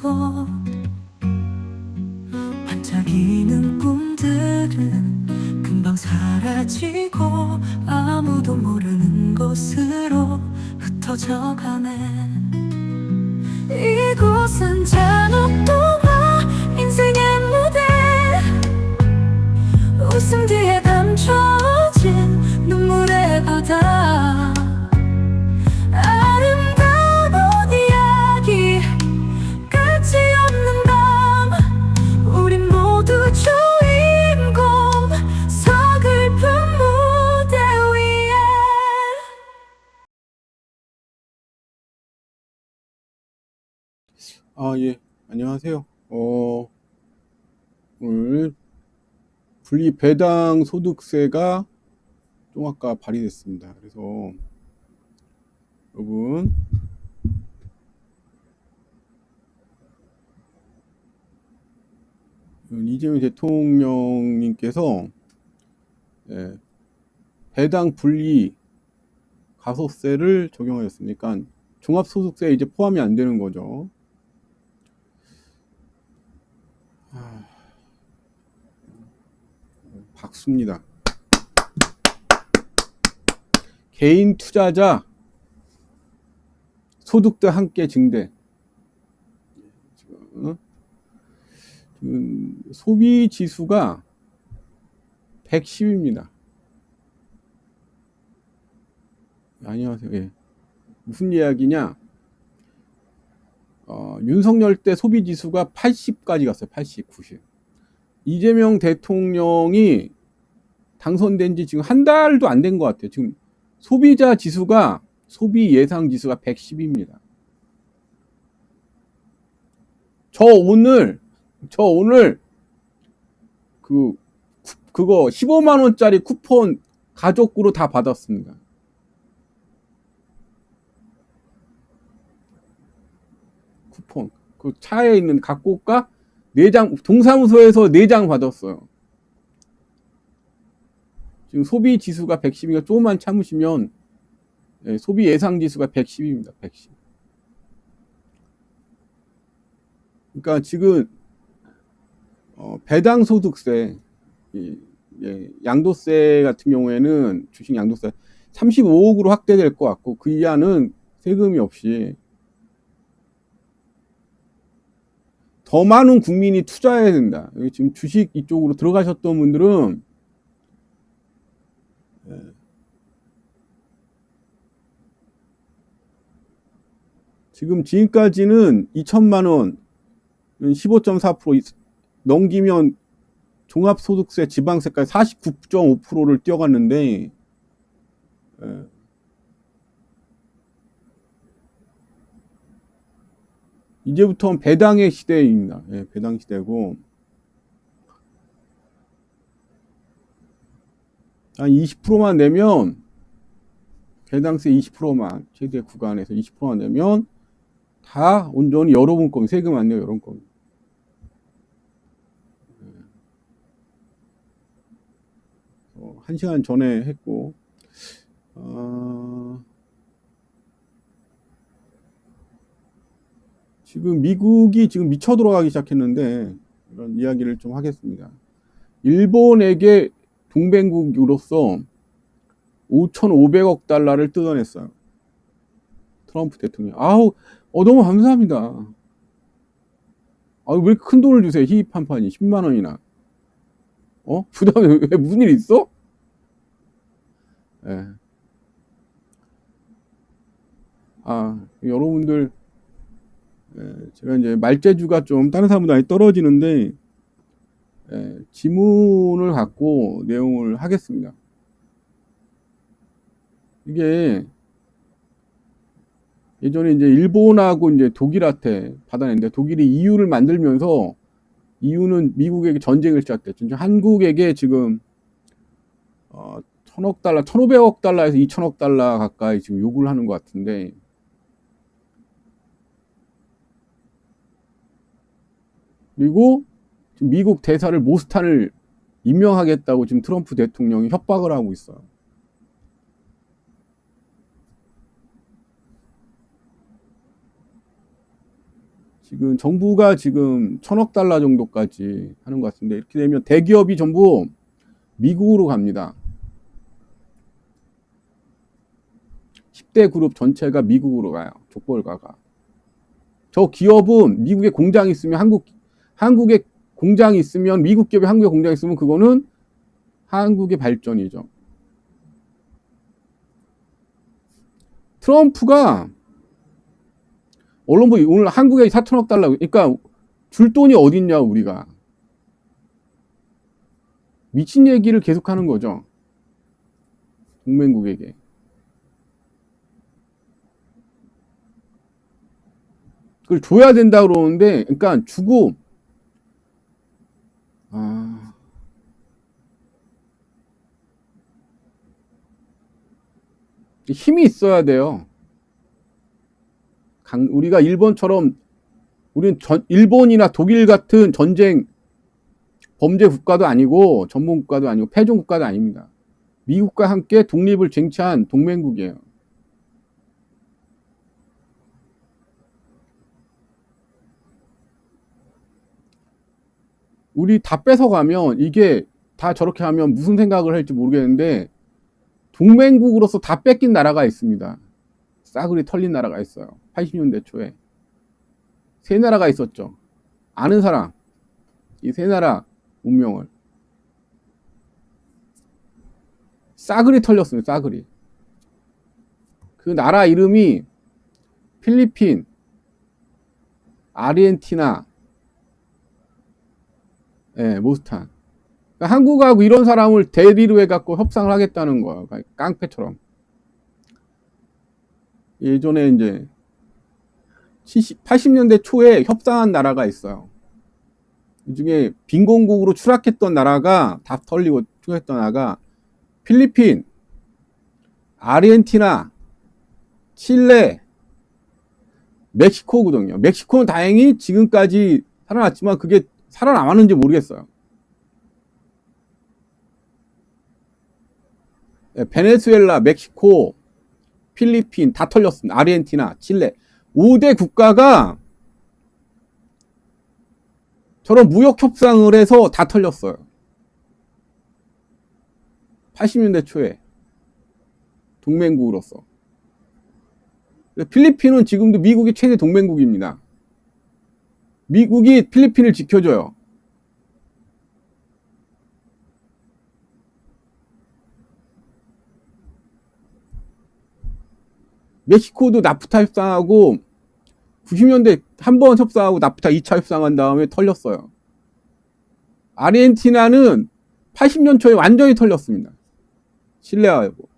사라지고 반짝이는 꿈들은 금방 사라지고 아무도 모르는 곳으로 흩어져 가네. 이곳은 잔혹동화 인생의 무대, 웃음 뒤에 감춰진 눈물의 바다. 아름다운 이야기 끝이 없는 밤, 우린 모두 주인공 서글픈 무대 위에. 예, 안녕하세요. 오늘 분리 배당 소득세가 좀 아까 발의됐습니다. 그래서 여러분, 이재명 대통령님께서 배당 분리 가소세를 적용하였으니까 종합소득세에 이제 포함이 안 되는 거죠. 박수입니다. 개인 투자자 소득도 함께 증대. 지금 소비 지수가 110입니다. 안녕하세요. 예. 무슨 이야기냐? 윤석열 때 소비 지수가 80까지 갔어요. 80, 90. 이재명 대통령이 당선된 지 지금 한 달도 안 된 것 같아요. 지금 소비자 지수가, 소비 예상 지수가 110입니다. 저 오늘 그거 15만원짜리 쿠폰 가족으로 다 받았습니다. 쿠폰. 그 차에 있는 갖고 올까? 4장, 동사무소에서 4장 받았어요. 지금 소비 지수가 110이니까 조금만 참으시면, 소비 예상 지수가 110입니다. 110. 그러니까 지금 배당 소득세, 양도세 같은 경우에는 주식 양도세 35억으로 확대될 것 같고, 그 이하는 세금이 없이 더 많은 국민이 투자해야 된다. 지금 주식 이쪽으로 들어가셨던 분들은 지금까지는 2천만 원 15.4% 넘기면 종합소득세 지방세까지 49.5%를 뛰어갔는데, 이제부터는 배당의 시대입니다. 배당 시대고, 한 20%만 내면, 배당세 20%만, 최대 구간에서 20%만 내면, 다 온전히 여러분 겁니다. 세금 안 내요, 여러분 겁니다. 한 시간 전에 했고, 지금 미국이 지금 미쳐 들어가기 시작했는데, 이런 이야기를 좀 하겠습니다. 일본에게 동맹국으로서 5,500억 달러를 뜯어냈어요. 트럼프 대통령. 너무 감사합니다. 왜 이렇게 큰 돈을 주세요? 희입 한 판이 10만 원이나. 부담에 왜 무슨 일 있어? 여러분들, 제가 이제 말재주가 좀 다른 사람보다 많이 떨어지는데, 지문을 갖고 내용을 하겠습니다. 이게 예전에 이제 일본하고 이제 독일한테 받아냈는데, 독일이 EU를 만들면서 EU는 미국에게 전쟁을 시작했죠. 한국에게 지금 1,000억 달러, 1,500억 달러에서 2,000억 달러 가까이 지금 요구를 하는 것 같은데, 그리고 지금 미국 대사를 모스탄을 임명하겠다고 지금 트럼프 대통령이 협박을 하고 있어요. 지금 정부가 지금 1,000억 달러 정도까지 하는 것 같습니다. 이렇게 되면 대기업이 전부 미국으로 갑니다. 10대 그룹 전체가 미국으로 가요. 족벌가가. 저 기업은 미국에 공장이 있으면 한국에 공장이 있으면 미국 기업이 한국에 공장이 있으면 그거는 한국의 발전이죠. 트럼프가 언론부 오늘 한국에 4천억 달러 그러니까 줄 돈이 어딨냐 우리가 미친 얘기를 계속하는 거죠. 동맹국에게. 그걸 줘야 된다 그러는데 그러니까 주고 힘이 있어야 돼요. 우리가 일본처럼 우리는 일본이나 독일 같은 전쟁 범죄 국가도 아니고 전문 국가도 아니고 패전 국가도 아닙니다. 미국과 함께 독립을 쟁취한 동맹국이에요. 우리 다 뺏어가면 이게 다 저렇게 하면 무슨 생각을 할지 모르겠는데 동맹국으로서 다 뺏긴 나라가 있습니다. 싸그리 털린 나라가 있어요. 80년대 초에. 세 나라가 있었죠. 아는 사람. 이 세 나라 운명을. 싸그리 털렸습니다. 싸그리. 그 나라 이름이 필리핀, 아르헨티나, 모스탄. 그러니까 한국하고 이런 사람을 대리로 해갖고 협상을 하겠다는 거야. 깡패처럼. 예전에 이제 80년대 초에 협상한 나라가 있어요. 이 중에 빈곤국으로 추락했던 나라가 다 털리고 추락했던 나라가 필리핀, 아르헨티나, 칠레, 멕시코거든요. 멕시코는 다행히 지금까지 살아났지만 그게 살아남았는지 모르겠어요. 베네수엘라, 멕시코, 필리핀 다 털렸습니다. 아르헨티나, 칠레 5대 국가가 저런 무역 협상을 해서 다 털렸어요. 80년대 초에 동맹국으로서. 필리핀은 지금도 미국의 최대 동맹국입니다. 미국이 필리핀을 지켜줘요. 멕시코도 나프타 협상하고 90년대 한 번 협상하고 나프타 2차 협상한 다음에 털렸어요. 아르헨티나는 80년 초에 완전히 털렸습니다. 신뢰하고.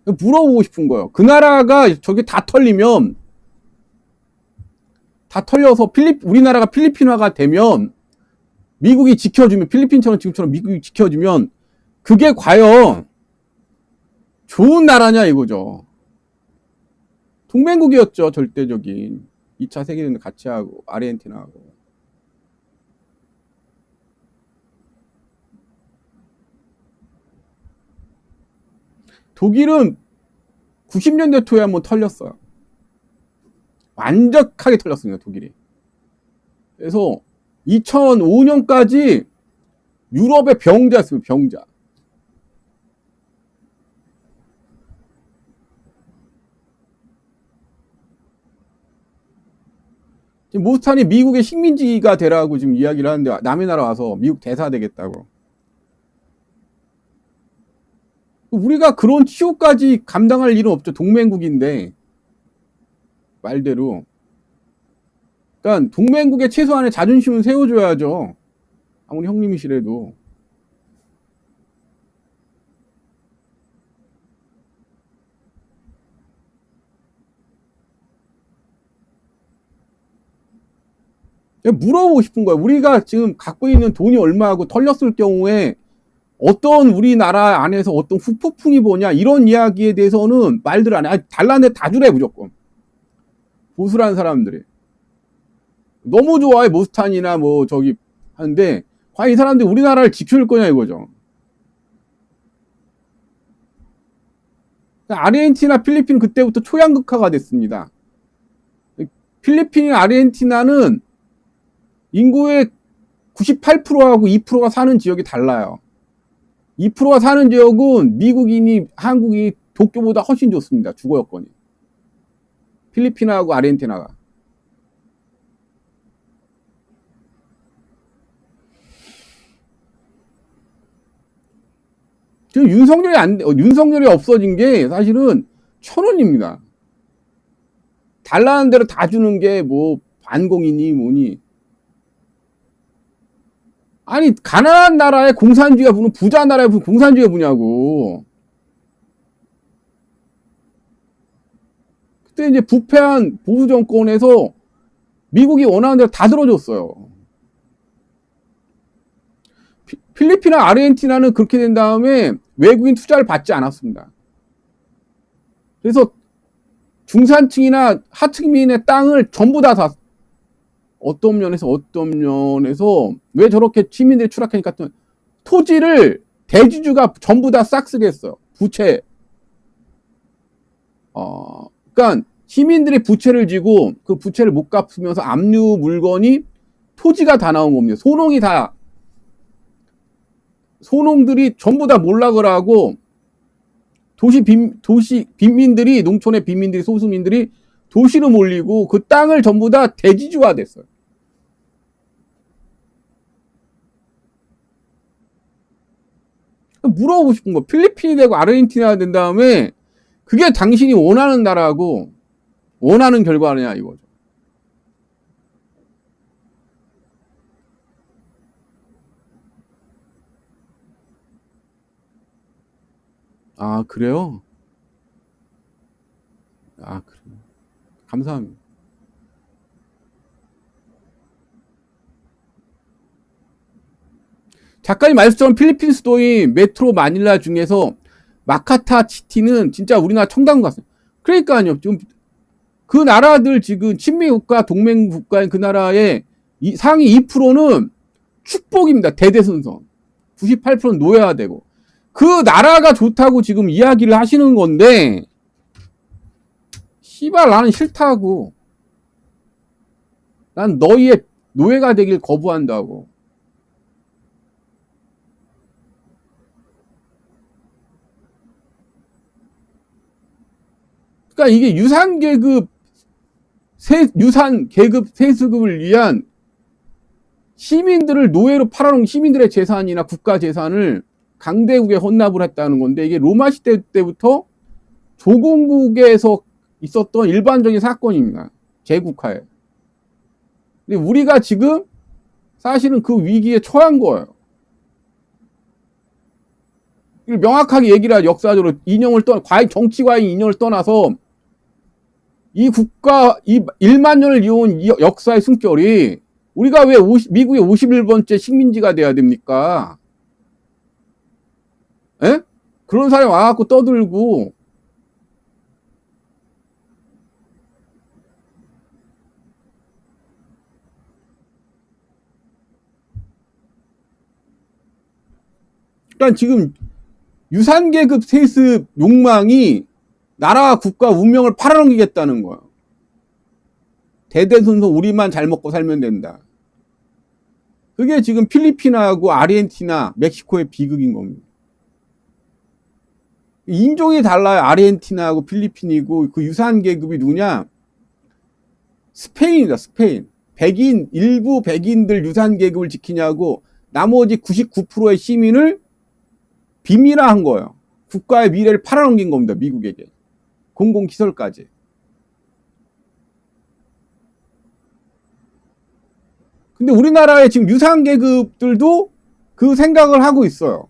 물어보고 싶은 거예요. 그 나라가 저게 다 털리면 다 털려서 우리나라가 필리핀화가 되면 미국이 지켜주면 필리핀처럼 지금처럼 미국이 지켜주면 그게 과연 좋은 나라냐 이거죠. 동맹국이었죠. 절대적인 2차 세계대전 같이 하고 아르헨티나하고. 독일은 90년대 초에 한번 털렸어요. 완벽하게 털렸습니다. 독일이. 그래서 2005년까지 유럽의 병자였습니다. 병자. 지금 모스탄이 미국의 식민지가 되라고 지금 이야기를 하는데 남의 나라 와서 미국 대사 되겠다고. 우리가 그런 치욕까지 감당할 일은 없죠. 동맹국인데 말대로. 그러니까 동맹국의 최소한의 자존심은 세워줘야죠. 아무리 형님이시래도. 물어보고 싶은 거야. 우리가 지금 갖고 있는 돈이 얼마하고 털렸을 경우에 어떤 우리나라 안에서 어떤 후폭풍이 보냐 이런 이야기에 대해서는 말들 안 해. 달라는데 다 주래 무조건. 보수라는 사람들이 너무 좋아해. 모스탄이나 뭐 저기 하는데 과연 이 사람들이 우리나라를 지켜줄 거냐 이거죠. 아르헨티나, 필리핀 그때부터 초양극화가 됐습니다. 필리핀, 아르헨티나는 인구의 98%하고 2%가 사는 지역이 달라요. 2%가 사는 지역은 미국인이, 한국이 도쿄보다 훨씬 좋습니다. 주거 여건이. 필리핀하고 아르헨티나가. 지금 윤석열이 없어진 게 사실은 천원입니다. 달라는 대로 다 주는 게 뭐 반공이니 뭐니. 아니, 가난한 나라에 공산주의가 부는, 부자 나라에 무슨 공산주의가 부냐고. 그때 이제 부패한 보수 정권에서 미국이 원하는 대로 다 들어줬어요. 필리핀이나 아르헨티나는 그렇게 된 다음에 외국인 투자를 받지 않았습니다. 그래서 중산층이나 하층민의 땅을 전부 다 어떤 면에서 왜 저렇게 시민들이 추락하니까 토지를 대주주가 전부 다 싹 쓰게 했어요. 부채. 그러니까 시민들이 부채를 지고 그 부채를 못 갚으면서 압류 물건이 토지가 다 나온 겁니다. 소농들이 전부 다 몰락을 하고 도시 빈민들이, 농촌의 빈민들이, 소수민들이 도시로 몰리고 그 땅을 전부 다 대지주화 됐어요. 물어보고 싶은 거, 필리핀이 되고 아르헨티나가 된 다음에 그게 당신이 원하는 나라고 원하는 결과냐 이거죠. 아, 그래요? 아, 그래요. 감사합니다. 작가님 말씀처럼 필리핀 수도인 메트로 마닐라 중에서 마카타 시티는 진짜 우리나라 청담 같습니다. 그러니까요. 좀 그 나라들 지금 친미 국가, 동맹 국가인 그 나라의 상위 2%는 축복입니다. 대대손손. 98%는 노예화되고. 그 나라가 좋다고 지금 이야기를 하시는 건데, 씨발 나는 싫다고. 난 너희의 노예가 되길 거부한다고. 그러니까 이게 유산 계급 세수급을 위한 시민들을 노예로 팔아놓은 시민들의 재산이나 국가 재산을 강대국에 헌납을 했다는 건데, 이게 로마 시대 때부터 조공국에서 있었던 일반적인 사건입니다. 제국화에. 근데 우리가 지금 사실은 그 위기에 처한 거예요. 이걸 명확하게 얘기를 하죠. 역사적으로 정치 과잉 인연을 떠나서 이 국가, 이 1만 년을 이어온 역사의 숨결이, 우리가 왜 미국의 51번째 식민지가 돼야 됩니까? 에? 그런 사람이 와갖고 떠들고, 그러니까 지금 유산계급 세습 욕망이 나라와 국가 운명을 팔아넘기겠다는 거야. 대대손손 우리만 잘 먹고 살면 된다. 그게 지금 필리핀하고 아르헨티나, 멕시코의 비극인 겁니다. 인종이 달라요. 아르헨티나하고 필리핀이고, 그 유산계급이 누구냐? 스페인이다, 스페인. 일부 백인들 유산계급을 지키냐고 나머지 99%의 시민을 비밀화한 거예요. 국가의 미래를 팔아넘긴 겁니다. 미국에게. 공공시설까지. 근데 우리나라의 지금 유산계급들도 그 생각을 하고 있어요.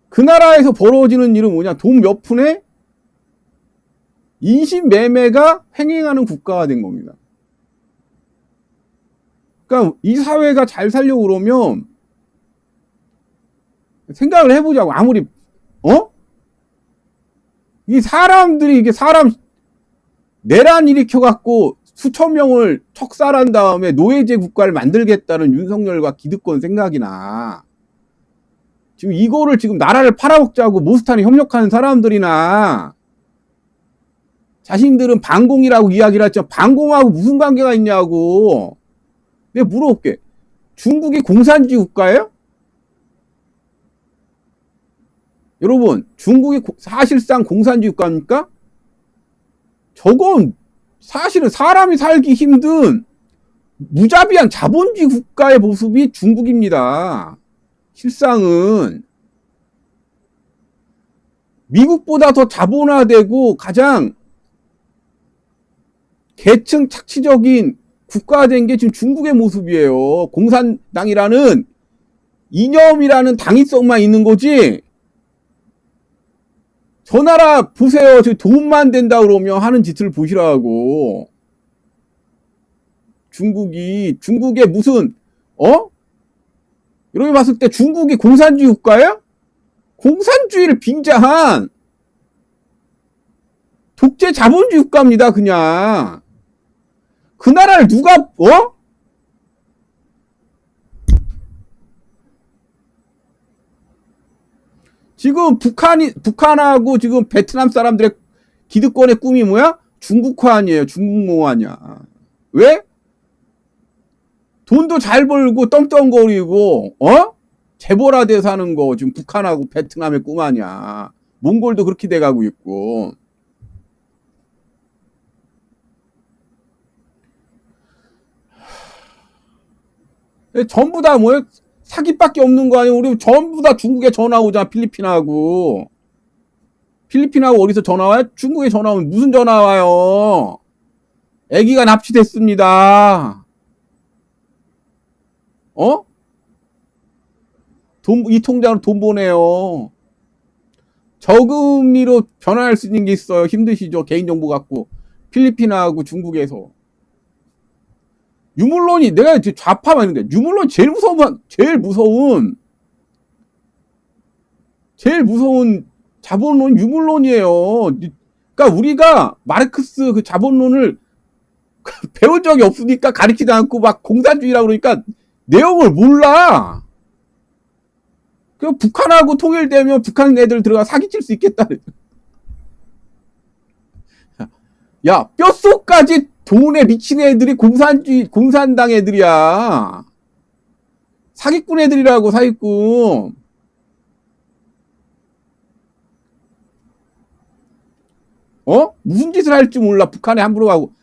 그 나라에서 벌어지는 일은 뭐냐? 돈 몇 푼에 인신매매가 횡행하는 국가가 된 겁니다. 그러니까 이 사회가 잘 살려고 그러면 생각을 해보자고. 아무리 이 사람들이 이게 사람 내란 일으켜갖고 수천 명을 척살한 다음에 노예제 국가를 만들겠다는 윤석열과 기득권 생각이나, 지금 이거를 지금 나라를 팔아먹자고 모스탄에 협력하는 사람들이나, 자신들은 반공이라고 이야기를 했죠. 반공하고 무슨 관계가 있냐고. 내가 물어볼게. 중국이 공산주의 국가예요? 여러분, 중국이 사실상 공산주의 국가입니까? 저건 사실은 사람이 살기 힘든 무자비한 자본주의 국가의 모습이 중국입니다. 실상은 미국보다 더 자본화되고 가장 계층 착취적인 국가가 된 게 지금 중국의 모습이에요. 공산당이라는 이념이라는 당위성만 있는 거지. 저 나라 보세요. 저 돈만 된다 그러면 하는 짓을 보시라고. 중국의 무슨 이렇게 봤을 때 중국이 공산주의 국가예요? 공산주의를 빙자한 독재 자본주의 국가입니다. 그냥 그 나라를 누가 지금 북한하고 지금 베트남 사람들의 기득권의 꿈이 뭐야? 중국화 아니에요. 중국몽 아니야. 왜? 돈도 잘 벌고 떵떵거리고 재벌화돼 사는 거 지금 북한하고 베트남의 꿈 아니야. 몽골도 그렇게 돼가고 있고. 전부 다 뭐예요? 사기밖에 없는 거 아니에요? 우리 전부 다 중국에 전화 오잖아. 필리핀하고 어디서 전화 와요? 중국에 전화 오면 무슨 전화 와요? 아기가 납치됐습니다. 이 통장으로 돈 보내요. 저금리로 변화할 수 있는 게 있어요. 힘드시죠? 개인정보 갖고. 필리핀하고 중국에서. 유물론이 내가 좌파만 있는데 유물론 제일 무서운 자본론 유물론이에요. 그러니까 우리가 마르크스 그 자본론을 배운 적이 없으니까 가르치지 않고 막 공산주의라고 그러니까 내용을 몰라. 그 북한하고 통일되면 북한 애들 들어가 사기칠 수 있겠다. 야, 뼛속까지 돈에 미친 애들이 공산당 애들이야. 사기꾼 애들이라고, 사기꾼. 무슨 짓을 할지 몰라. 북한에 함부로 가고.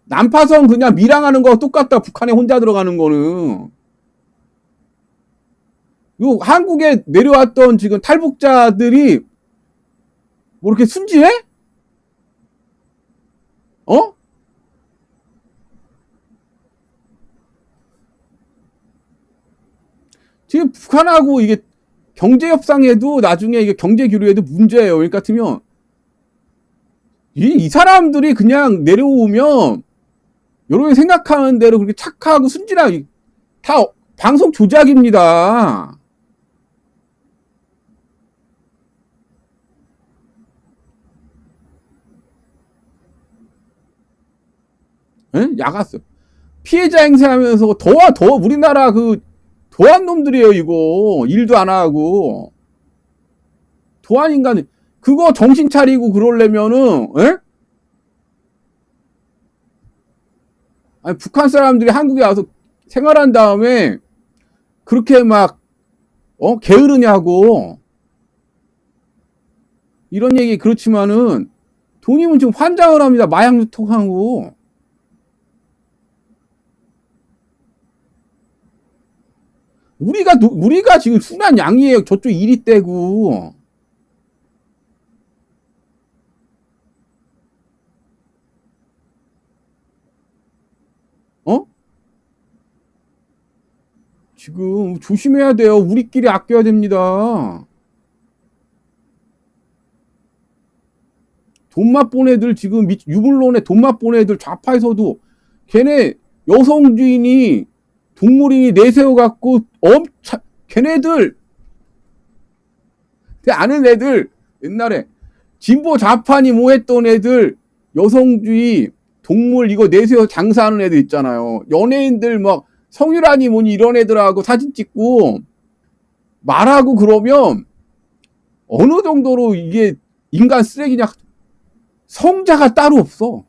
난파선 그냥 밀항하는 거와 똑같다. 북한에 혼자 들어가는 거는. 요 한국에 내려왔던 지금 탈북자들이 뭐 이렇게 순진해? 지금 북한하고 이게 경제협상에도 나중에 이게 경제교류에도 문제예요. 그러니까 같으면 이 사람들이 그냥 내려오면 여러분이 생각하는 대로 그렇게 착하고 순진하고 다 방송 조작입니다. 야갔어. 피해자 행세하면서 더 우리나라 그 도안 놈들이에요. 이거 일도 안 하고 도안 인간 그거 정신 차리고 그러려면은 아니, 북한 사람들이 한국에 와서 생활한 다음에 그렇게 막 게으르냐고 이런 얘기 그렇지만은 돈이면 지금 환장을 합니다. 마약 유통하고. 우리가 지금 순한 양이에요. 저쪽 일이 떼고. 지금 조심해야 돼요. 우리끼리 아껴야 됩니다. 돈 맛본 애들 지금 유물론에 돈 맛본 애들 좌파에서도 걔네 여성주인이 동물인이 내세워갖고 걔네들 아는 애들 옛날에 진보 좌파니 뭐 했던 애들 여성주의 동물 이거 내세워 장사하는 애들 있잖아요. 연예인들 막 성유란이 뭐니 이런 애들하고 사진 찍고 말하고 그러면 어느 정도로 이게 인간 쓰레기냐. 성자가 따로 없어.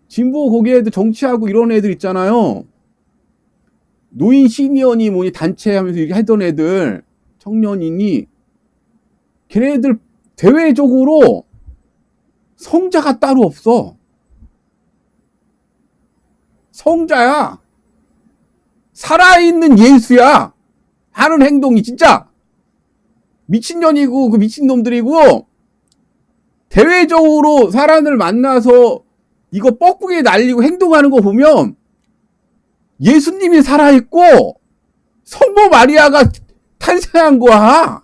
진보 거기에도 정치하고 이런 애들 있잖아요. 노인 시니어니 뭐니 단체 하면서 이렇게 하던 애들, 청년이니, 걔네들 대외적으로 성자가 따로 없어. 성자야. 살아있는 예수야. 하는 행동이 진짜 미친년이고 그 미친놈들이고, 대외적으로 사람들 만나서 이거 뻐꾸기 날리고 행동하는 거 보면 예수님이 살아있고 성모 마리아가 탄생한 거야.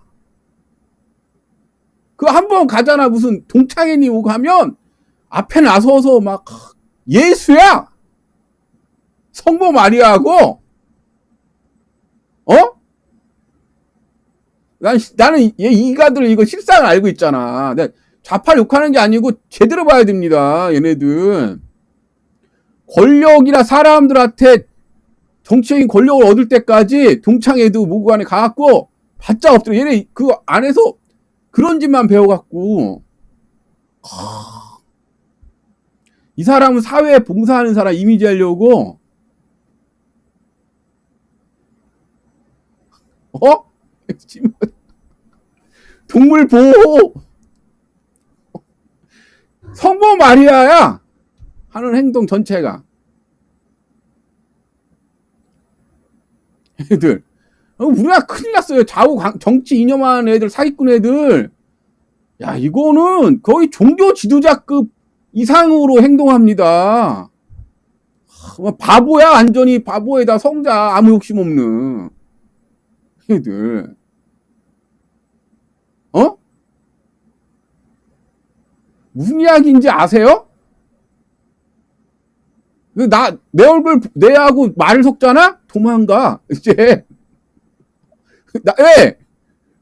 그 한 번 가잖아. 무슨 동창회니 오고 하면 앞에 나서서 막 예수야. 성모 마리아하고, 나는 얘 이가들 이거 실상을 알고 있잖아. 좌파 욕하는 게 아니고 제대로 봐야 됩니다. 얘네들 권력이라 사람들한테 정치적인 권력을 얻을 때까지 동창회도 뭐고 안에 가갖고 바짝 엎드려. 얘네 그 안에서 그런 짓만 배워갖고, 이 사람은 사회에 봉사하는 사람 이미지 하려고 동물 보호 성모 마리아야. 하는 행동 전체가. 애들 우리가 큰일 났어요. 좌우 정치 이념하는 애들, 사기꾼 애들. 야, 이거는 거의 종교 지도자급 이상으로 행동합니다. 바보야. 완전히 바보에다 성자. 아무 욕심 없는 애들. 무슨 이야기인지 아세요? 내 얼굴 내하고 말을 섞잖아? 도망가. 이제 왜?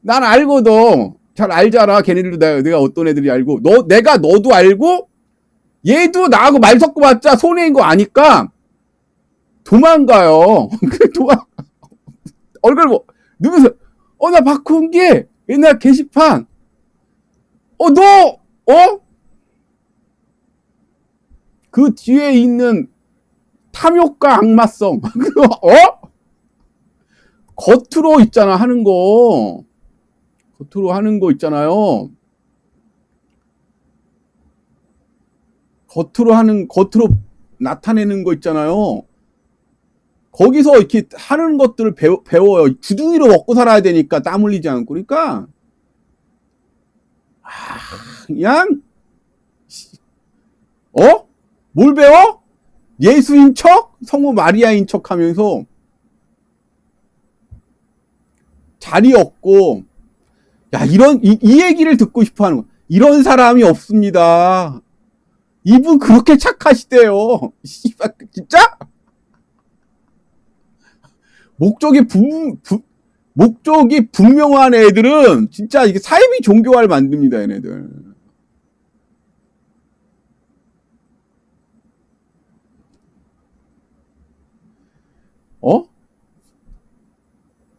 난 알거든. 잘 알잖아. 걔네들도 내가 어떤 애들이 알고, 너도 알고, 얘도 나하고 말 섞어봤자 손해인 거 아니까 도망가요. 얼굴 뭐 누구세요? 나 박훈기. 옛날 게시판. 그 뒤에 있는 탐욕과 악마성. 겉으로 있잖아, 하는 거. 겉으로 하는 거 있잖아요. 겉으로 나타내는 거 있잖아요. 거기서 이렇게 하는 것들을 배워요. 주둥이로 먹고 살아야 되니까, 땀 흘리지 않고. 그러니까, 그냥, 뭘 배워? 예수인 척? 성모 마리아인 척 하면서 자리 없고, 야, 이 얘기를 듣고 싶어 하는 거야. 이런 사람이 없습니다. 이분 그렇게 착하시대요. 씨발, 진짜? 목적이 분명한 애들은 진짜 이게 사이비 종교화를 만듭니다, 얘네들.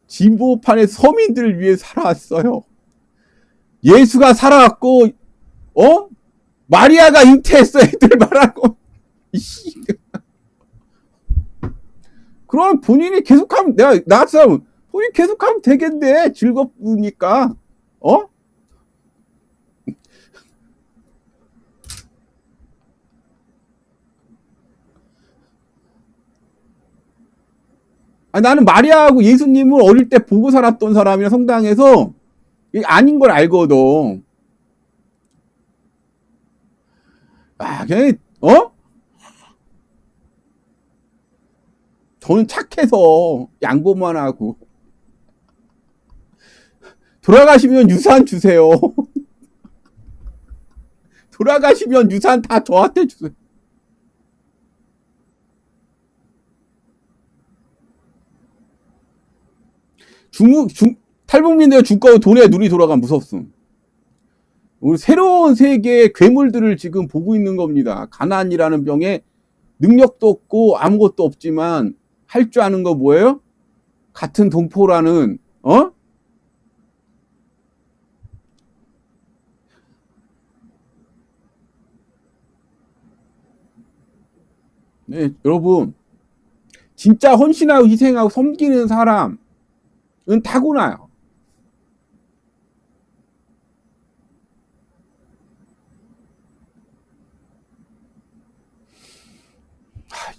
진보판의 서민들을 위해 살아왔어요. 예수가 살아왔고, 마리아가 잉태했어. 애들 말하고. 그럼 본인이 계속하면, 나 같은 사람은 본인이 계속하면 되겠네. 즐겁으니까. 나는 마리아하고 예수님을 어릴 때 보고 살았던 사람이라 성당에서 이게 아닌 걸 알거든. 걔, 저는 착해서 양보만 하고. 돌아가시면 유산 주세요. 돌아가시면 유산 다 저한테 주세요. 탈북민들 주가고 돈에 눈이 돌아가면 무섭음. 우리 새로운 세계의 괴물들을 지금 보고 있는 겁니다. 가난이라는 병에 능력도 없고 아무것도 없지만 할 줄 아는 거 뭐예요? 같은 동포라는 네, 여러분, 진짜 헌신하고 희생하고 섬기는 사람은 타고나요.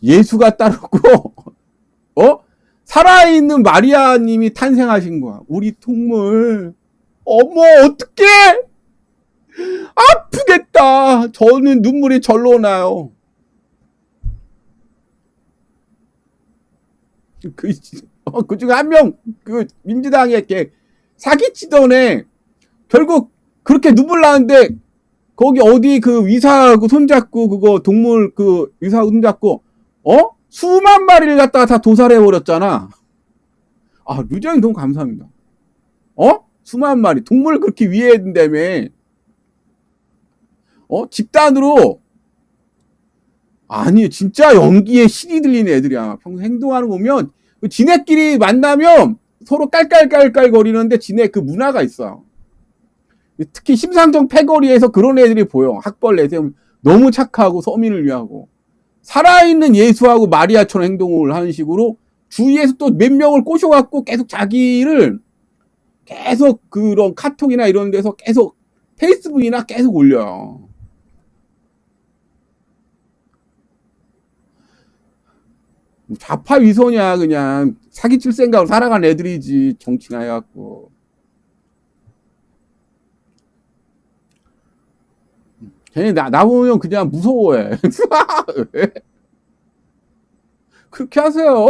예수가 따르고, 살아있는 마리아님이 탄생하신 거야. 우리 동물. 어머, 어떡해! 아프겠다. 저는 눈물이 절로 나요. 그 중에 한 명, 민주당에 이렇게 사기치던 애, 결국 그렇게 눈물 나는데, 거기 어디 의사하고 손잡고, 동물 의사하고 손잡고, 수만 마리를 갖다가 다 도살해버렸잖아. 아, 류정이 너무 감사합니다. 수만 마리. 동물을 그렇게 위해한다며. 집단으로. 아니, 진짜 연기에 신이 들리는 애들이야. 평소 행동하는 거 보면, 지네끼리 만나면 서로 깔깔깔깔 거리는데 지네 문화가 있어. 특히 심상정 패거리에서 그런 애들이 보여. 학벌 내세우면 너무 착하고 서민을 위하고. 살아있는 예수하고 마리아처럼 행동을 하는 식으로 주위에서 또 몇 명을 꼬셔갖고 계속 자기를 계속 그런 카톡이나 이런 데서 계속 페이스북이나 계속 올려요. 좌파 위선이야. 그냥 사기칠 생각으로 살아간 애들이지. 정치나 해갖고. 걔네 나 보면 그냥 무서워해. 그렇게 하세요.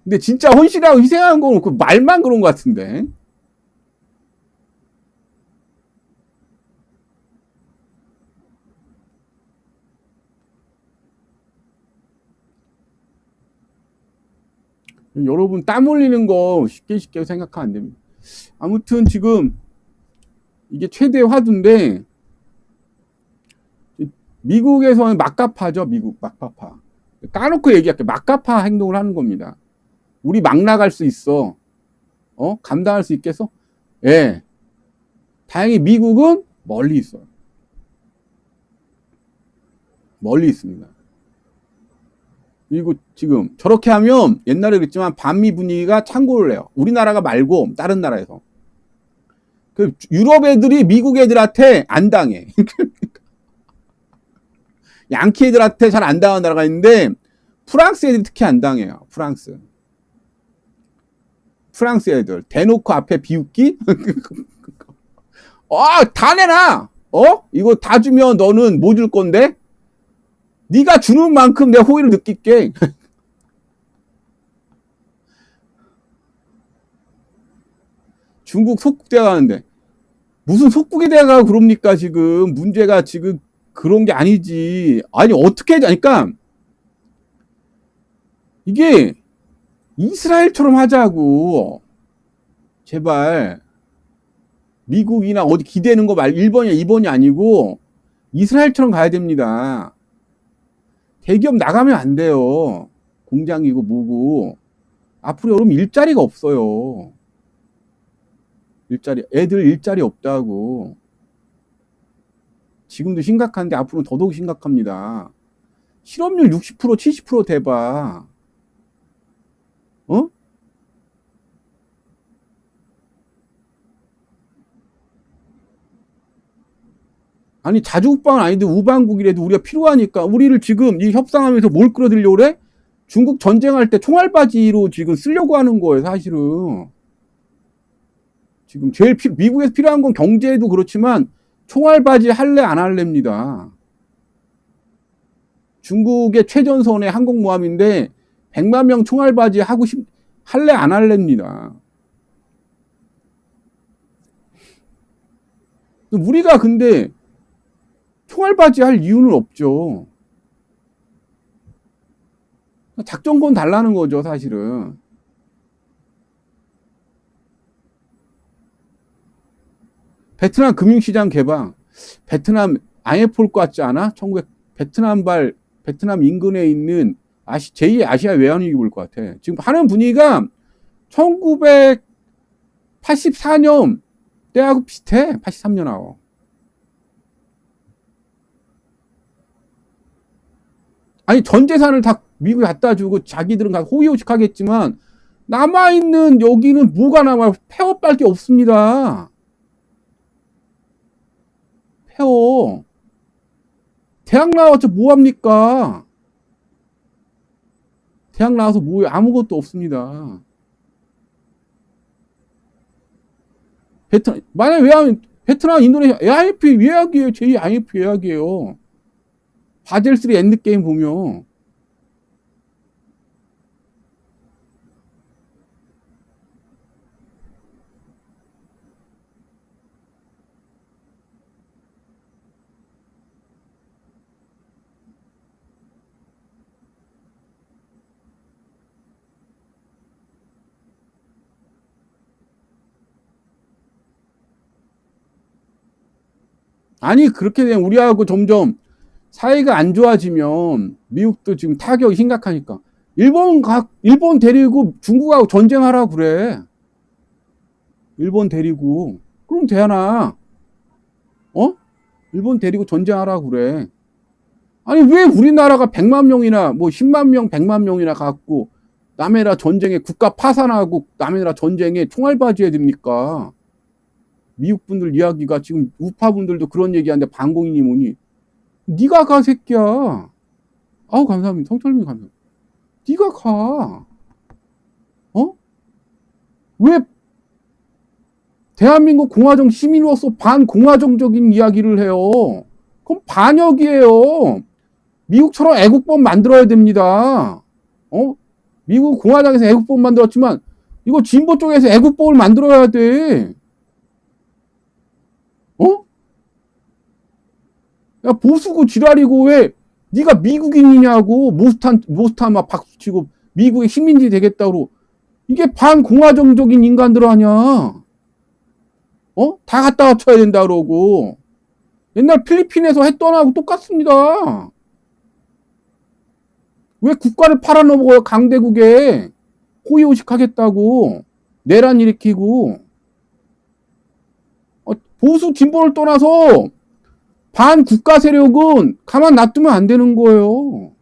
근데 진짜 헌신하고 희생하는 건 말만 그런 것 같은데. 여러분 땀 흘리는 거 쉽게 생각하면 안 됩니다. 아무튼 지금 이게 최대 화두인데 미국에서는 막가파죠. 미국 막가파. 까놓고 얘기할게. 막가파 행동을 하는 겁니다. 우리 막 나갈 수 있어. 감당할 수 있겠어? 예. 다행히 미국은 멀리 있어요. 멀리 있습니다. 그리고 지금 저렇게 하면 옛날에 그랬지만 반미 분위기가 창고를 해요. 우리나라가 말고 다른 나라에서. 유럽 애들이 미국 애들한테 안 당해. 양키 애들한테 잘 안 당하는 나라가 있는데 프랑스 애들이 특히 안 당해요. 프랑스 애들 대놓고 앞에 비웃기. 다 내놔. 이거 다 주면 너는 뭐 줄 건데? 네가 주는 만큼 내 호의를 느낄게. 중국 속국대 가는데 무슨 속국에 대가 그럽니까? 지금 문제가 지금 그런 게 아니지. 아니 어떻게 하니까 이게 이스라엘처럼 하자고. 제발 미국이나 어디 기대는 거 말 1번이야 2번이 아니고 이스라엘처럼 가야 됩니다. 대기업 나가면 안 돼요. 공장이고 뭐고. 앞으로 여러분 일자리가 없어요. 애들 일자리 없다고. 지금도 심각한데 앞으로는 더더욱 심각합니다. 실업률 60% 70% 돼봐. 아니 자주국방은 아닌데 우방국이라도 우리가 필요하니까 우리를 지금 이 협상하면서 뭘 끌어들이려고 그래? 중국 전쟁할 때 총알바지로 지금 쓰려고 하는 거예요. 사실은 지금 제일 미국에서 필요한 건 경제도 그렇지만 총알바지 할래 안 할래입니다. 중국의 최전선의 항공모함인데 100만 명 총알바지 할래 안 할래입니다. 우리가 근데 총알바지 할 이유는 없죠. 작전권 달라는 거죠, 사실은. 베트남 금융시장 개방. 베트남 IMF 올 것 같지 않아? 베트남 인근에 있는 제2의 아시아 외환위기 올 것 같아. 지금 하는 분위기가 1984년 때하고 비슷해. 83년하고. 아니 전 재산을 다 미국에 갖다 주고 자기들은 가 호의호식하겠지만 남아있는 여기는 뭐가 남아요? 폐업밖에 없습니다. 폐업. 대학 나와서 뭐합니까? 대학 나와서 뭐해? 아무것도 없습니다. 베트남, 만약에 왜 하면, 베트남, 인도네시아, AIP 예약이에요. 제2 AIP 예약이에요. 바젤 3 엔드게임 보면. 아니, 그렇게 되면 우리하고 점점 사이가 안 좋아지면 미국도 지금 타격이 심각하니까. 일본 데리고 중국하고 전쟁하라 그래. 일본 데리고. 그럼 되나? 어? 일본 데리고 전쟁하라 그래. 아니, 왜 우리나라가 100만 명이나, 뭐 10만 명, 100만 명이나 갖고 남의 나라 전쟁에 국가 파산하고 남의 나라 전쟁에 총알바지해야 됩니까? 미국 분들 이야기가 지금 우파 분들도 그런 얘기하는데 방공인이 뭐니? 네가 가 새끼야. 아우 감사합니다. 성철민 감사합니다. 네가 가. 어? 왜 대한민국 공화정 시민으로서 반공화정적인 이야기를 해요? 그럼 반역이에요. 미국처럼 애국법 만들어야 됩니다. 어? 미국 공화당에서 애국법 만들었지만 이거 진보 쪽에서 애국법을 만들어야 돼. 어? 야, 보수고 지랄이고 왜 네가 미국인이냐고 모스탄 막 박수치고 미국의 시민들이 되겠다고. 이게 반공화정적인 인간들 아냐? 어? 다 갖다 맞춰야 된다 그러고. 옛날 필리핀에서 했던 하고 똑같습니다. 왜 국가를 팔아넘어요? 강대국에 호의호식 하겠다고 내란 일으키고. 보수 진보를 떠나서 반국가 세력은 가만 놔두면 안 되는 거예요.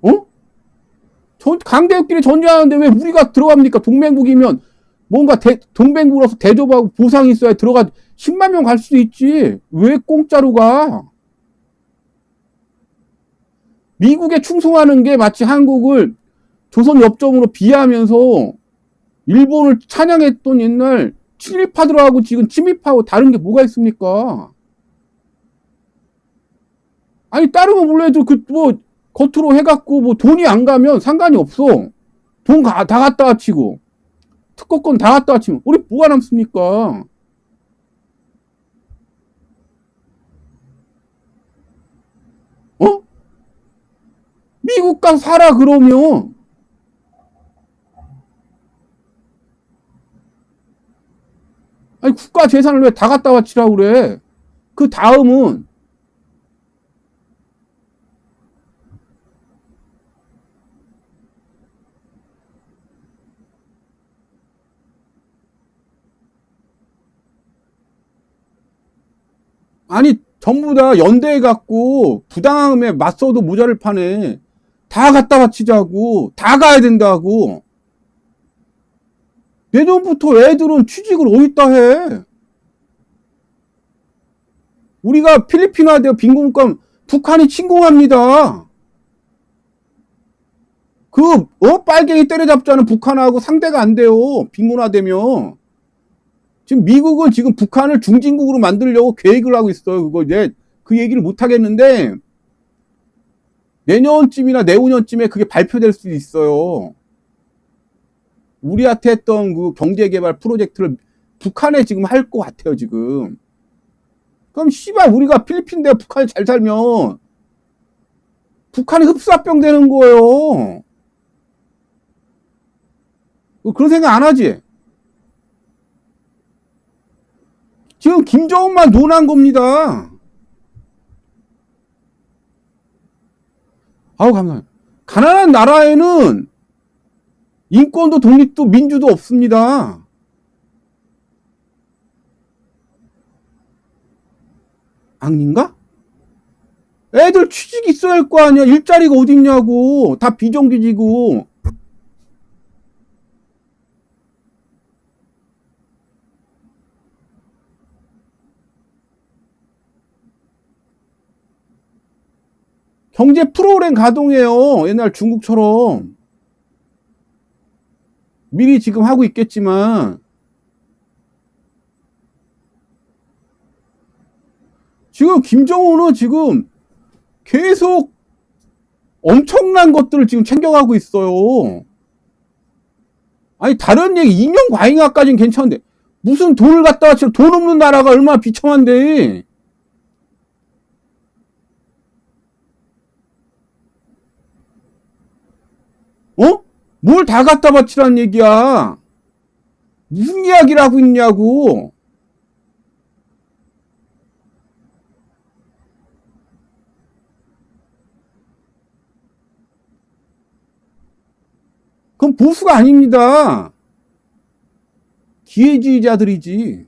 어? 강대국끼리 전쟁하는데 왜 우리가 들어갑니까? 동맹국이면 뭔가 동맹국으로서 대접하고 보상이 있어야 들어가. 10만 명 갈 수도 있지. 왜 공짜로 가? 미국에 충성하는 게 마치 한국을 조선 엽전으로 비하하면서 일본을 찬양했던 옛날 친일파들하고 지금 친미파하고 다른 게 뭐가 있습니까? 아니 따르면 몰라도 뭐 겉으로 해갖고 뭐 돈이 안 가면 상관이 없어. 돈 다 갖다 바치고 특허권 다 갖다 바치면 우리 뭐가 남습니까? 어? 미국 가서 살아 그러면. 아니 국가 재산을 왜 다 갖다 바치라고 그래? 그 다음은 아니 전부 다 연대해 갖고 부당함에 맞서도 모자를 파네. 다 갖다 바치자고. 다 가야 된다고. 내년부터 애들은 취직을 어디다 해? 우리가 필리핀화되어 빈곤국가면 북한이 침공합니다. 빨갱이 때려잡자는 북한하고 상대가 안 돼요. 빈곤화되면. 지금 미국은 지금 북한을 중진국으로 만들려고 계획을 하고 있어요. 그 얘기를 못 하겠는데, 내년쯤이나 내후년쯤에 그게 발표될 수도 있어요. 우리한테 했던 그 경제개발 프로젝트를 북한에 지금 할 것 같아요, 지금. 그럼, 씨발, 우리가 필리핀 대 북한이 잘 살면, 북한이 흡사병 되는 거예요. 그런 생각 안 하지? 지금 김정은만 논한 겁니다. 아우, 감사합니다. 가난한 나라에는 인권도 독립도 민주도 없습니다. 아닌가? 애들 취직 있어야 할 거 아니야. 일자리가 어딨냐고. 다 비정규직이고. 경제 프로그램 가동해요. 옛날 중국처럼. 미리 지금 하고 있겠지만 지금 김정은은 지금 계속 엄청난 것들을 지금 챙겨가고 있어요. 아니 다른 얘기 이명 과잉화까지는 괜찮은데 무슨 돈을 갖다가 지금 돈 없는 나라가 얼마나 비참한데. 어? 뭘 다 갖다 바치란 얘기야. 무슨 이야기를 하고 있냐고. 그건 보수가 아닙니다. 기회주의자들이지.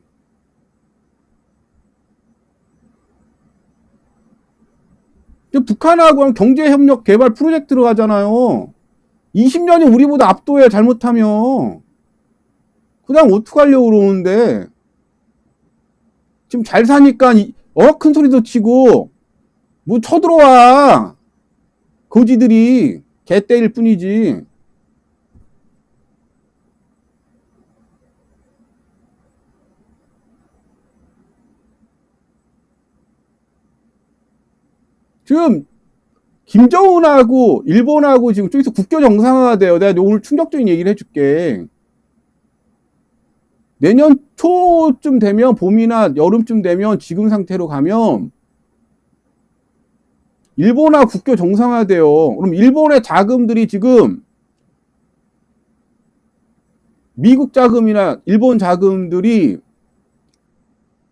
북한하고 경제협력 개발 프로젝트로 가잖아요. 20년이 우리보다 압도해 잘못하면. 그냥 어떡하려고 그러는데. 지금 잘 사니까 큰 소리도 치고 뭐 쳐들어와. 거지들이 개떼일 뿐이지. 지금 김정은하고 일본하고 지금 저기서 국교 정상화가 돼요. 내가 오늘 충격적인 얘기를 해줄게. 내년 초쯤 되면, 봄이나 여름쯤 되면 지금 상태로 가면 일본하고 국교 정상화 돼요. 그럼 일본의 자금들이 지금 미국 자금이나 일본 자금들이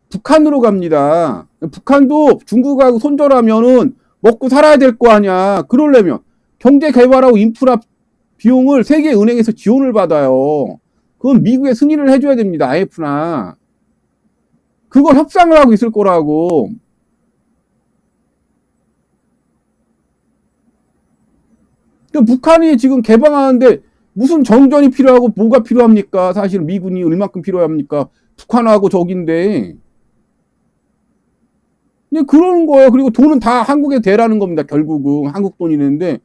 북한으로 갑니다. 북한도 중국하고 손절하면은 먹고 살아야 될 거 아니야. 그러려면 경제 개발하고 인프라 비용을 세계은행에서 지원을 받아요. 그건 미국에 승인을 해줘야 됩니다. IMF나. 그걸 협상을 하고 있을 거라고. 북한이 지금 개방하는데 무슨 정전이 필요하고 뭐가 필요합니까? 사실 미군이 얼마큼 필요합니까? 북한하고 적인데. 그런 거예요. 그리고 돈은 다 한국에 대라는 겁니다. 결국은 한국 돈이 있는데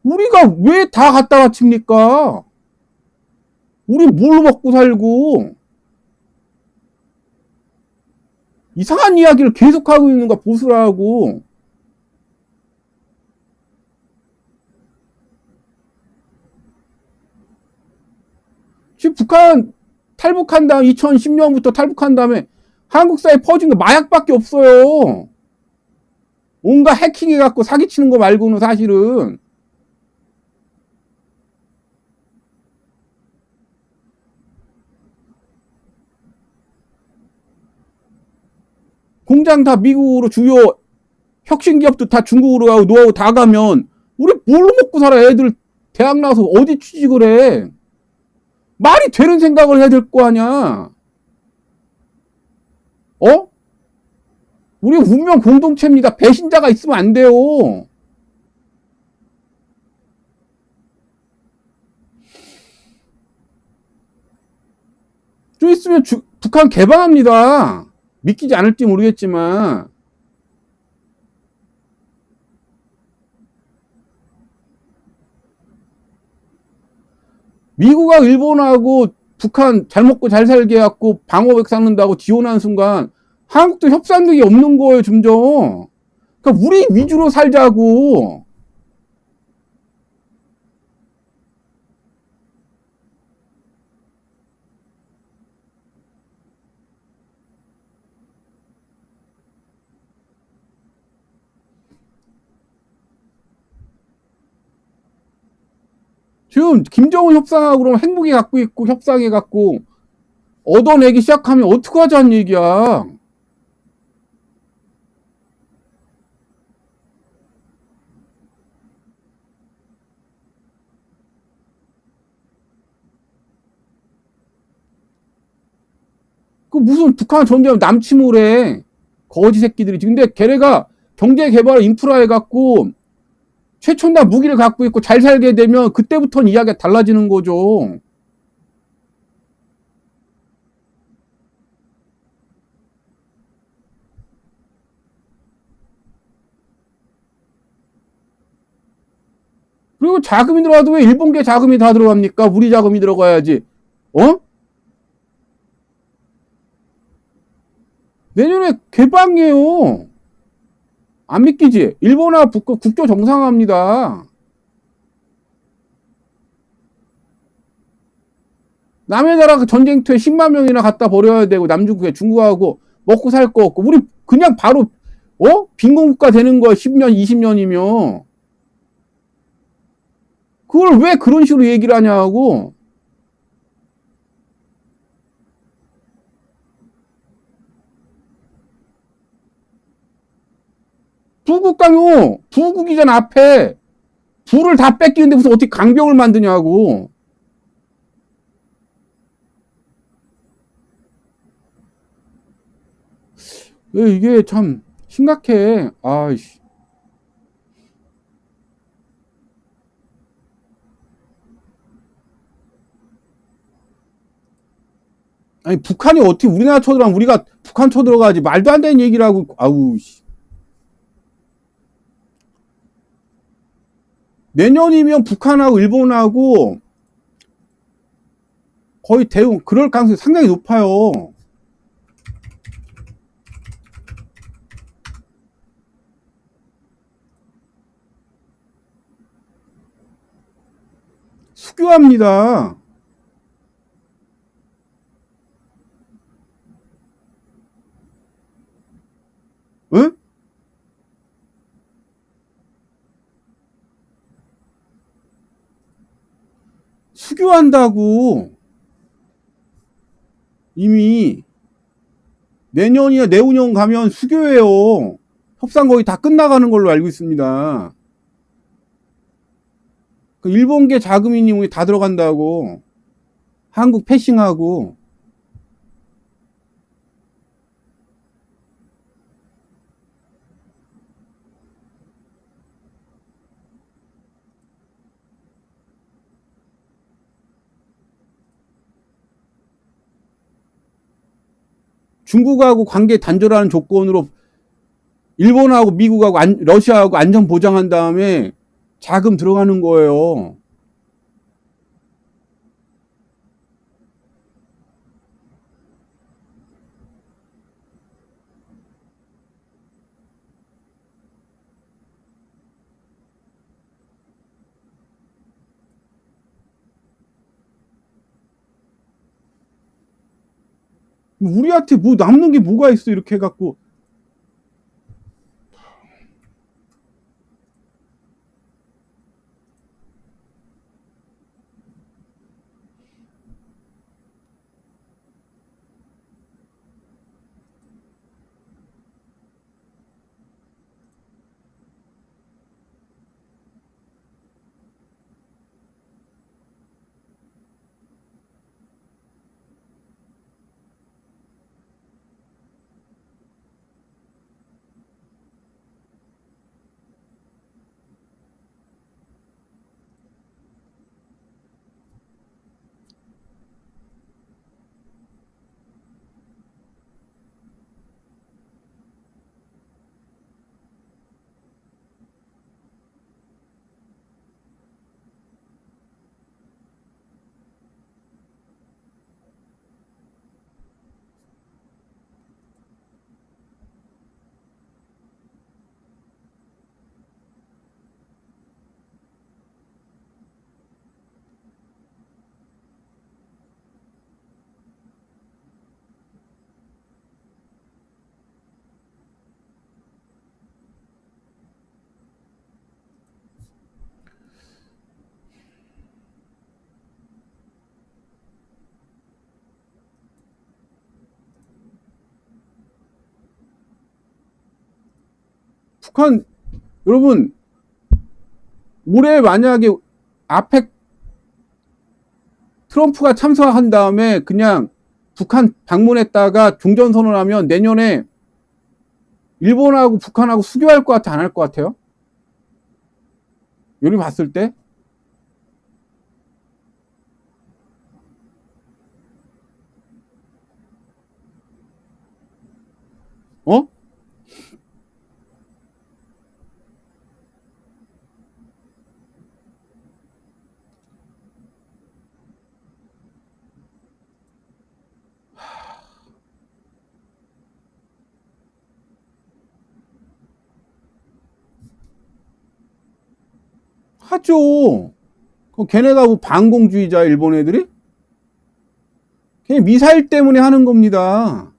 우리가 왜 다 갖다 바칩니까? 우리 뭘로 먹고 살고. 이상한 이야기를 계속하고 있는가 보수라고. 지금 북한 탈북한 다음 2010년부터 탈북한 다음에 한국 사회에 퍼진 거 마약밖에 없어요. 온갖 해킹해갖고 사기치는 거 말고는 사실은. 공장 다 미국으로, 주요 혁신기업도 다 중국으로 가고 노하우 다 가면 우리 뭘로 먹고 살아? 애들 대학 나와서 어디 취직을 해? 말이 되는 생각을 해야 될 거 아니야. 우리 운명 공동체입니다. 배신자가 있으면 안 돼요. 좀 있으면 북한 개방합니다. 믿기지 않을지 모르겠지만. 미국하고 일본하고 북한 잘 먹고 잘 살게 해갖고 방어백 쌓는다고 지원하는 순간 한국도 협상력이 없는 거예요, 점점. 그러니까 우리 위주로 살자고. 지금 김정은 협상하고 그러면 핵무기 갖고 있고 협상해 갖고 얻어내기 시작하면 어떡하자는 얘기야. 그 무슨 북한 전쟁 남침을 해. 거지 새끼들이. 근데 걔네가 경제 개발 인프라 해갖고 최첨단 무기를 갖고 있고 잘 살게 되면 그때부터는 이야기가 달라지는 거죠. 그리고 자금이 들어가도 왜 일본계 자금이 다 들어갑니까? 우리 자금이 들어가야지. 어? 내년에 개방이에요. 안 믿기지? 일본하고 국교 정상화합니다. 남의 나라 전쟁터에 10만 명이나 갖다 버려야 되고 남중국해 중국하고 먹고 살 거 없고 우리 그냥 바로 빈곤국가 되는 거야. 10년 20년이면. 그걸 왜 그런 식으로 얘기를 하냐고. 부국강요. 부국이잖아. 앞에 부를 다 뺏기는데 무슨 어떻게 강병을 만드냐고. 이게 참 심각해. 아이씨. 아니 북한이 어떻게 우리나라 쳐들어가면 우리가 북한 쳐들어가지. 말도 안 되는 얘기를 하고. 아우 씨. 내년이면 북한하고 일본하고 거의 대응 그럴 가능성이 상당히 높아요. 수교합니다. 응? 수교한다고. 이미 내년이나 내후년 가면 수교해요. 협상 거의 다 끝나가는 걸로 알고 있습니다. 일본계 자금이 다 들어간다고. 한국 패싱하고. 중국하고 관계 단절하는 조건으로 일본하고 미국하고 러시아하고 안전 보장한 다음에 자금 들어가는 거예요. 우리한테 뭐 남는 게 뭐가 있어 이렇게 해갖고. 북한 여러분 올해 만약에 아펙 트럼프가 참석한 다음에 그냥 북한 방문했다가 종전선언하면 내년에 일본하고 북한하고 수교할 것 같아, 안 할 것 같아요? 요리 봤을 때? 어? 하죠. 걔네가 뭐 반공주의자, 일본 애들이? 그냥 미사일 때문에 하는 겁니다.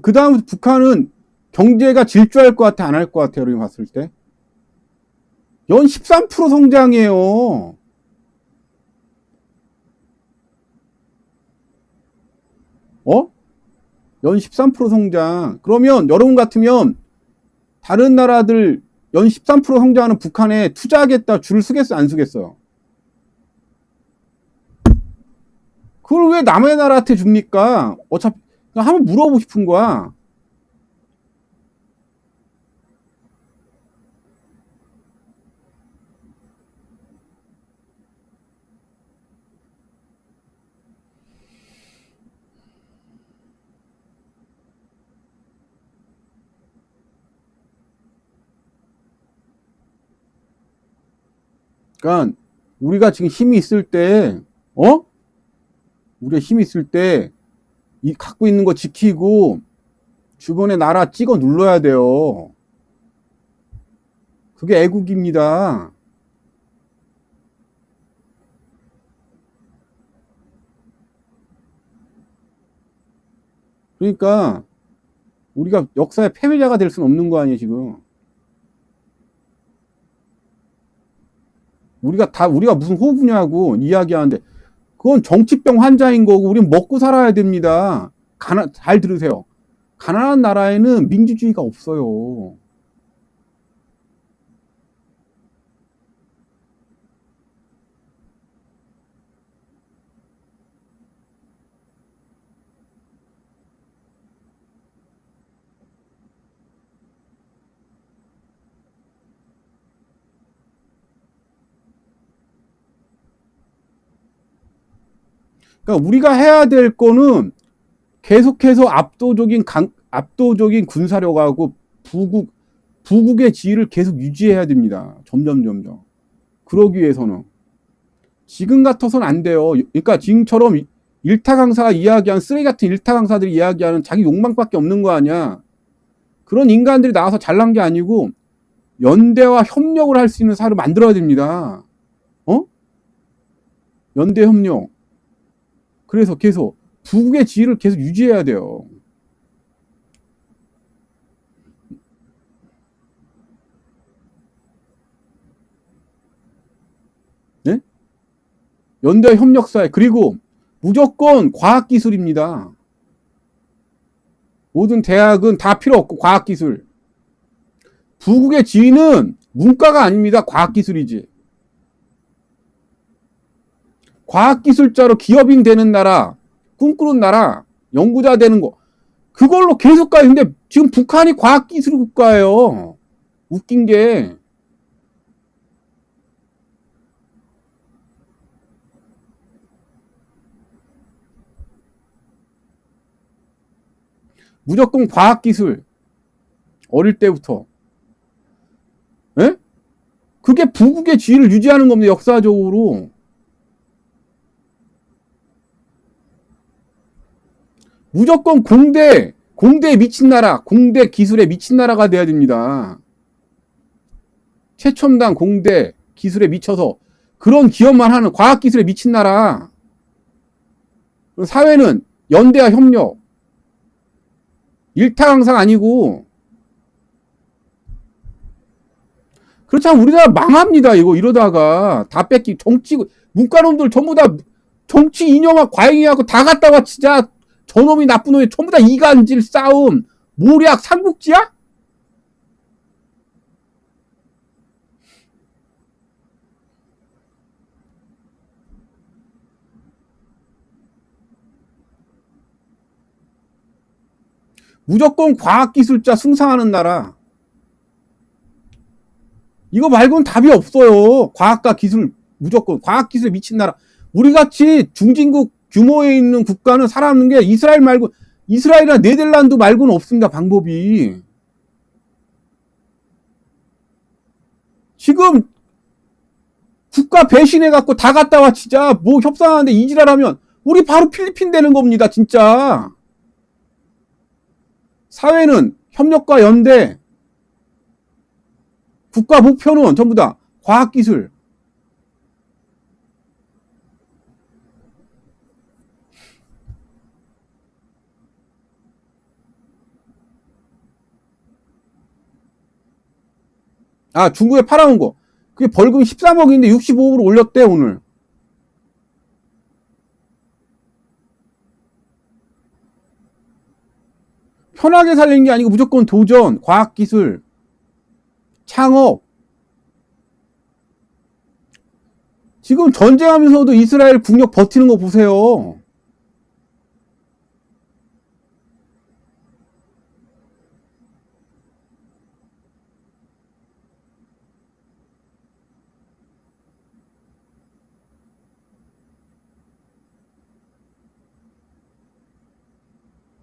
그 다음부터 북한은 경제가 질주할 것 같아, 안 할 것 같아요, 여러분 봤을 때? 연 13% 성장이에요. 어? 연 13% 성장. 그러면 여러분 같으면 다른 나라들 연 13% 성장하는 북한에 투자하겠다 줄을 서겠어요, 안 서겠어요? 그걸 왜 남의 나라한테 줍니까? 어차피 그냥 한번 물어보고 싶은 거야. 그러니까 우리가 지금 힘이 있을 때, 어? 우리가 힘이 있을 때 이 갖고 있는 거 지키고 주변에 나라 찍어 눌러야 돼요. 그게 애국입니다. 그러니까 우리가 역사의 패배자가 될 수는 없는 거 아니에요, 지금. 우리가 무슨 호구냐고 이야기하는데, 그건 정치병 환자인 거고, 우리는 먹고 살아야 됩니다. 잘 들으세요. 가난한 나라에는 민주주의가 없어요. 그러니까 우리가 해야 될 거는 계속해서 압도적인 군사력하고 부국의 지위를 계속 유지해야 됩니다. 점점. 그러기 위해서는. 지금 같아서는 안 돼요. 그러니까 지금처럼 일타 강사가 이야기한, 쓰레기 같은 일타 강사들이 이야기하는 자기 욕망밖에 없는 거 아니야. 그런 인간들이 나와서 잘난 게 아니고 연대와 협력을 할 수 있는 사회를 만들어야 됩니다. 연대 협력. 그래서 계속 부국의 지위를 계속 유지해야 돼요. 네? 연대 협력사회. 그리고 무조건 과학기술입니다. 모든 대학은 다 필요 없고 과학기술. 부국의 지위는 문과가 아닙니다. 과학기술이지. 과학기술자로 기업인 되는 나라, 꿈꾸는 나라, 연구자 되는 거, 그걸로 계속 가요. 근데 지금 북한이 과학기술 국가예요. 웃긴 게. 무조건 과학기술. 어릴 때부터. 에? 그게 부국의 지위를 유지하는 겁니다. 역사적으로. 무조건 공대에 미친 나라, 공대 기술에 미친 나라가 돼야 됩니다. 최첨단 공대 기술에 미쳐서 그런 기업만 하는 과학기술에 미친 나라. 사회는 연대와 협력. 일타 강사가 아니고. 그렇다면 우리나라 망합니다. 이러다가 다 뺏기 문과놈들 전부 다 정치 이념화 과잉해갖고 다 갔다 와. 진짜 저놈이 나쁜 놈이 전부 다 이간질 싸움 모략 삼국지야? 무조건 과학기술자 숭상하는 나라. 이거 말고는 답이 없어요. 과학과 기술 무조건 과학기술에 미친 나라. 우리같이 중진국 규모에 있는 국가는 살아남는 게 이스라엘 말고 이스라엘이나 네덜란드 말고는 없습니다. 방법이. 지금 국가 배신해갖고 다 갔다 와. 진짜 뭐 협상하는데 이지랄하면 우리 바로 필리핀 되는 겁니다. 진짜. 사회는 협력과 연대, 국가 목표는 전부 다 과학기술. 아, 중국에 팔아온 거. 그게 벌금 13억인데 65억으로 올렸대, 오늘. 편하게 살리는 게 아니고 무조건 도전, 과학기술, 창업. 지금 전쟁하면서도 이스라엘 국력 버티는 거 보세요.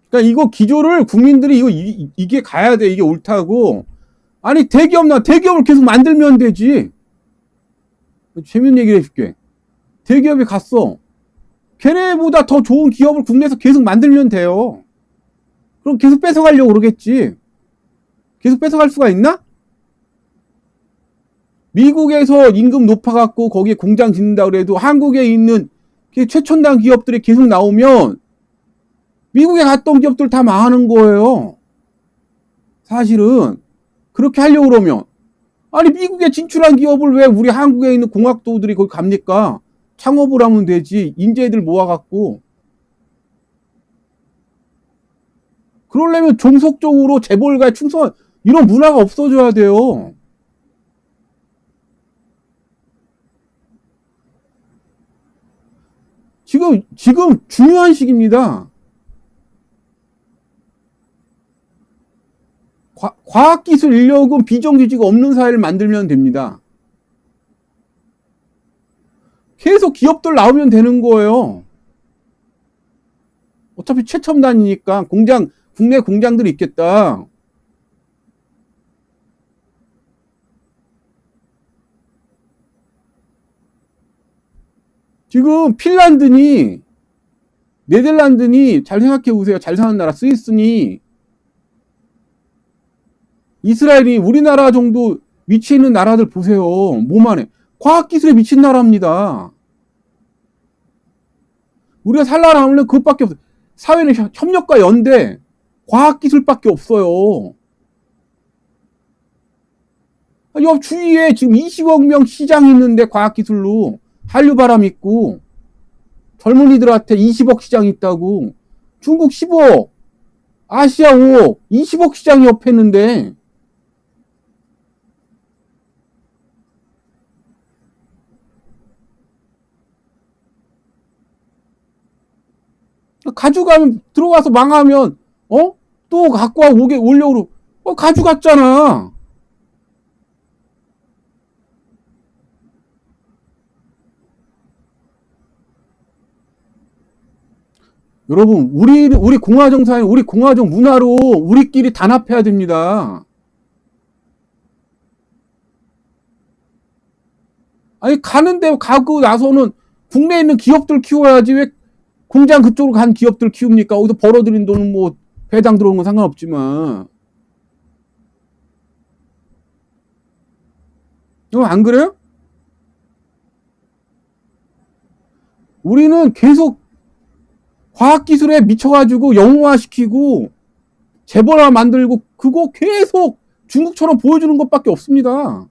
그러니까 이거 기조를 국민들이 이게 가야 돼. 이게 옳다고. 아니 대기업을 계속 만들면 되지. 재밌는 얘기를 해줄게. 대기업이 갔어. 걔네보다 더 좋은 기업을 국내에서 계속 만들면 돼요. 그럼 계속 뺏어가려고 그러겠지. 계속 뺏어갈 수가 있나? 미국에서 임금 높아갖고 거기에 공장 짓는다 그래도 한국에 있는 최첨단 기업들이 계속 나오면 미국에 갔던 기업들 다 망하는 거예요. 사실은 그렇게 하려고 그러면 아니 미국에 진출한 기업을 왜 우리 한국에 있는 공학도들이 거기 갑니까? 창업을 하면 되지. 인재들 모아갖고. 그러려면 종속적으로 재벌가에 충성 이런 문화가 없어져야 돼요. 지금 중요한 시기입니다. 과학기술 인력은 비정규직이 없는 사회를 만들면 됩니다. 계속 기업들 나오면 되는 거예요. 어차피 최첨단이니까 국내 공장들이 있겠다. 지금 핀란드니 네덜란드니 잘 생각해 보세요. 잘 사는 나라 스위스니 이스라엘이 우리나라 정도 위치에 있는 나라들 보세요. 뭐만 해. 과학기술에 미친 나라입니다. 우리가 살아남으려면 그것밖에 없어요. 사회는 협력과 연대, 과학기술밖에 없어요. 옆 주위에 지금 20억 명 시장이 있는데 과학기술로 한류바람 있고 젊은이들한테 20억 시장이 있다고. 중국 15억, 아시아 5억, 20억 시장이 옆에 있는데 가져가면 들어가서 망하면 또 갖고 오려고 가져갔잖아. 여러분 우리 공화정 사회 우리 공화정 문화로 우리끼리 단합해야 됩니다. 아니 가는데 가고 나서는 국내에 있는 기업들 키워야지 왜 공장 그쪽으로 간 기업들 키웁니까? 거기서 벌어들인 돈은 뭐 배당 들어오는 건 상관없지만. 안 그래요? 우리는 계속 과학기술에 미쳐가지고 영웅화시키고 재벌화 만들고 그거 계속 중국처럼 보여주는 것밖에 없습니다.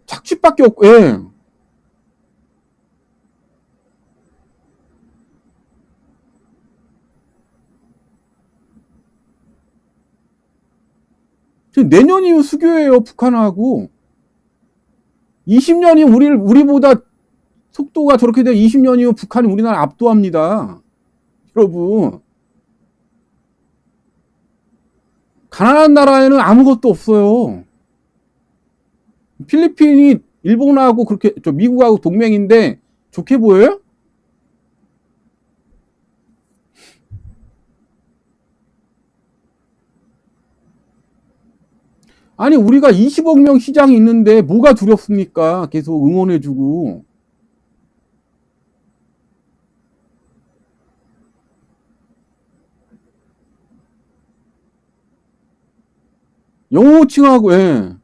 착취밖에 없고, 예. 지금 내년이면 수교예요, 북한하고. 20년이 우리보다 속도가 저렇게 되면 20년이면 북한이 우리나라 압도합니다. 여러분. 가난한 나라에는 아무것도 없어요. 필리핀이 일본하고 그렇게, 미국하고 동맹인데 좋게 보여요? 아니, 우리가 20억 명 시장이 있는데 뭐가 두렵습니까? 계속 응원해주고. 영어호칭하고, 예.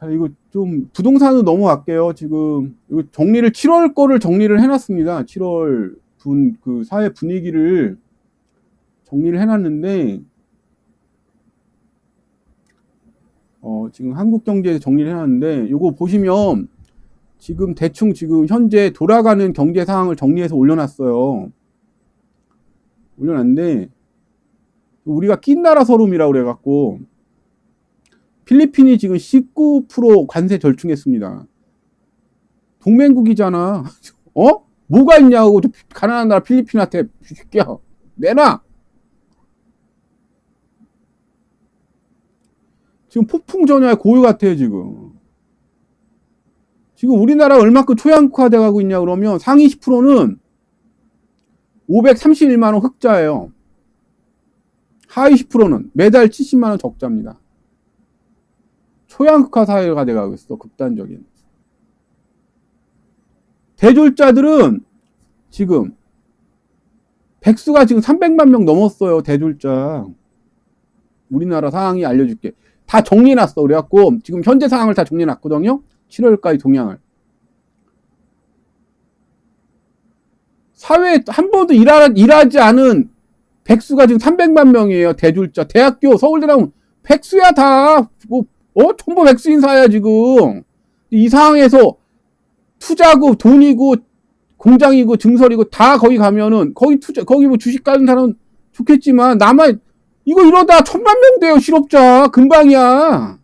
자, 이거 좀 부동산으로 넘어갈게요. 지금 이거 7월 거를 정리를 해놨습니다. 7월 그 사회 분위기를 정리를 해놨는데, 지금 한국경제에서 정리를 해놨는데, 요거 보시면 지금 대충 지금 현재 돌아가는 경제 상황을 정리해서 올려놨어요. 올려놨는데, 우리가 낀 나라 서름이라고 그래갖고, 필리핀이 지금 19% 관세 절충했습니다. 동맹국이잖아. 뭐가 있냐고, 가난한 나라 필리핀한테, 새끼야, 내놔! 지금 폭풍 전야의 고요 같아요, 지금. 지금 우리나라 얼마큼 초양국화 돼가고 있냐, 그러면 상위 10%는 531만원 흑자예요. 하위 10%는 매달 70만원 적자입니다. 초양극화 사회가 돼가고 있어, 극단적인. 대졸자들은 지금 백수가 지금 300만 명 넘었어요, 대졸자. 우리나라 상황이 알려줄게. 다 정리해놨어. 그래갖고 지금 현재 상황을 다 정리해놨거든요. 7월까지 동향을. 사회에 한 번도 일하지 않은 백수가 지금 300만 명이에요. 대졸자. 대학교, 서울대 나오면 백수야 다. 전부 백수인 사회야 지금. 이 상황에서 투자고 돈이고 공장이고 증설이고 다 거기 가면은 거기 뭐 주식 가는 사람은 좋겠지만 나만 이거 이러다 1000만 명 돼요. 실업자 금방이야.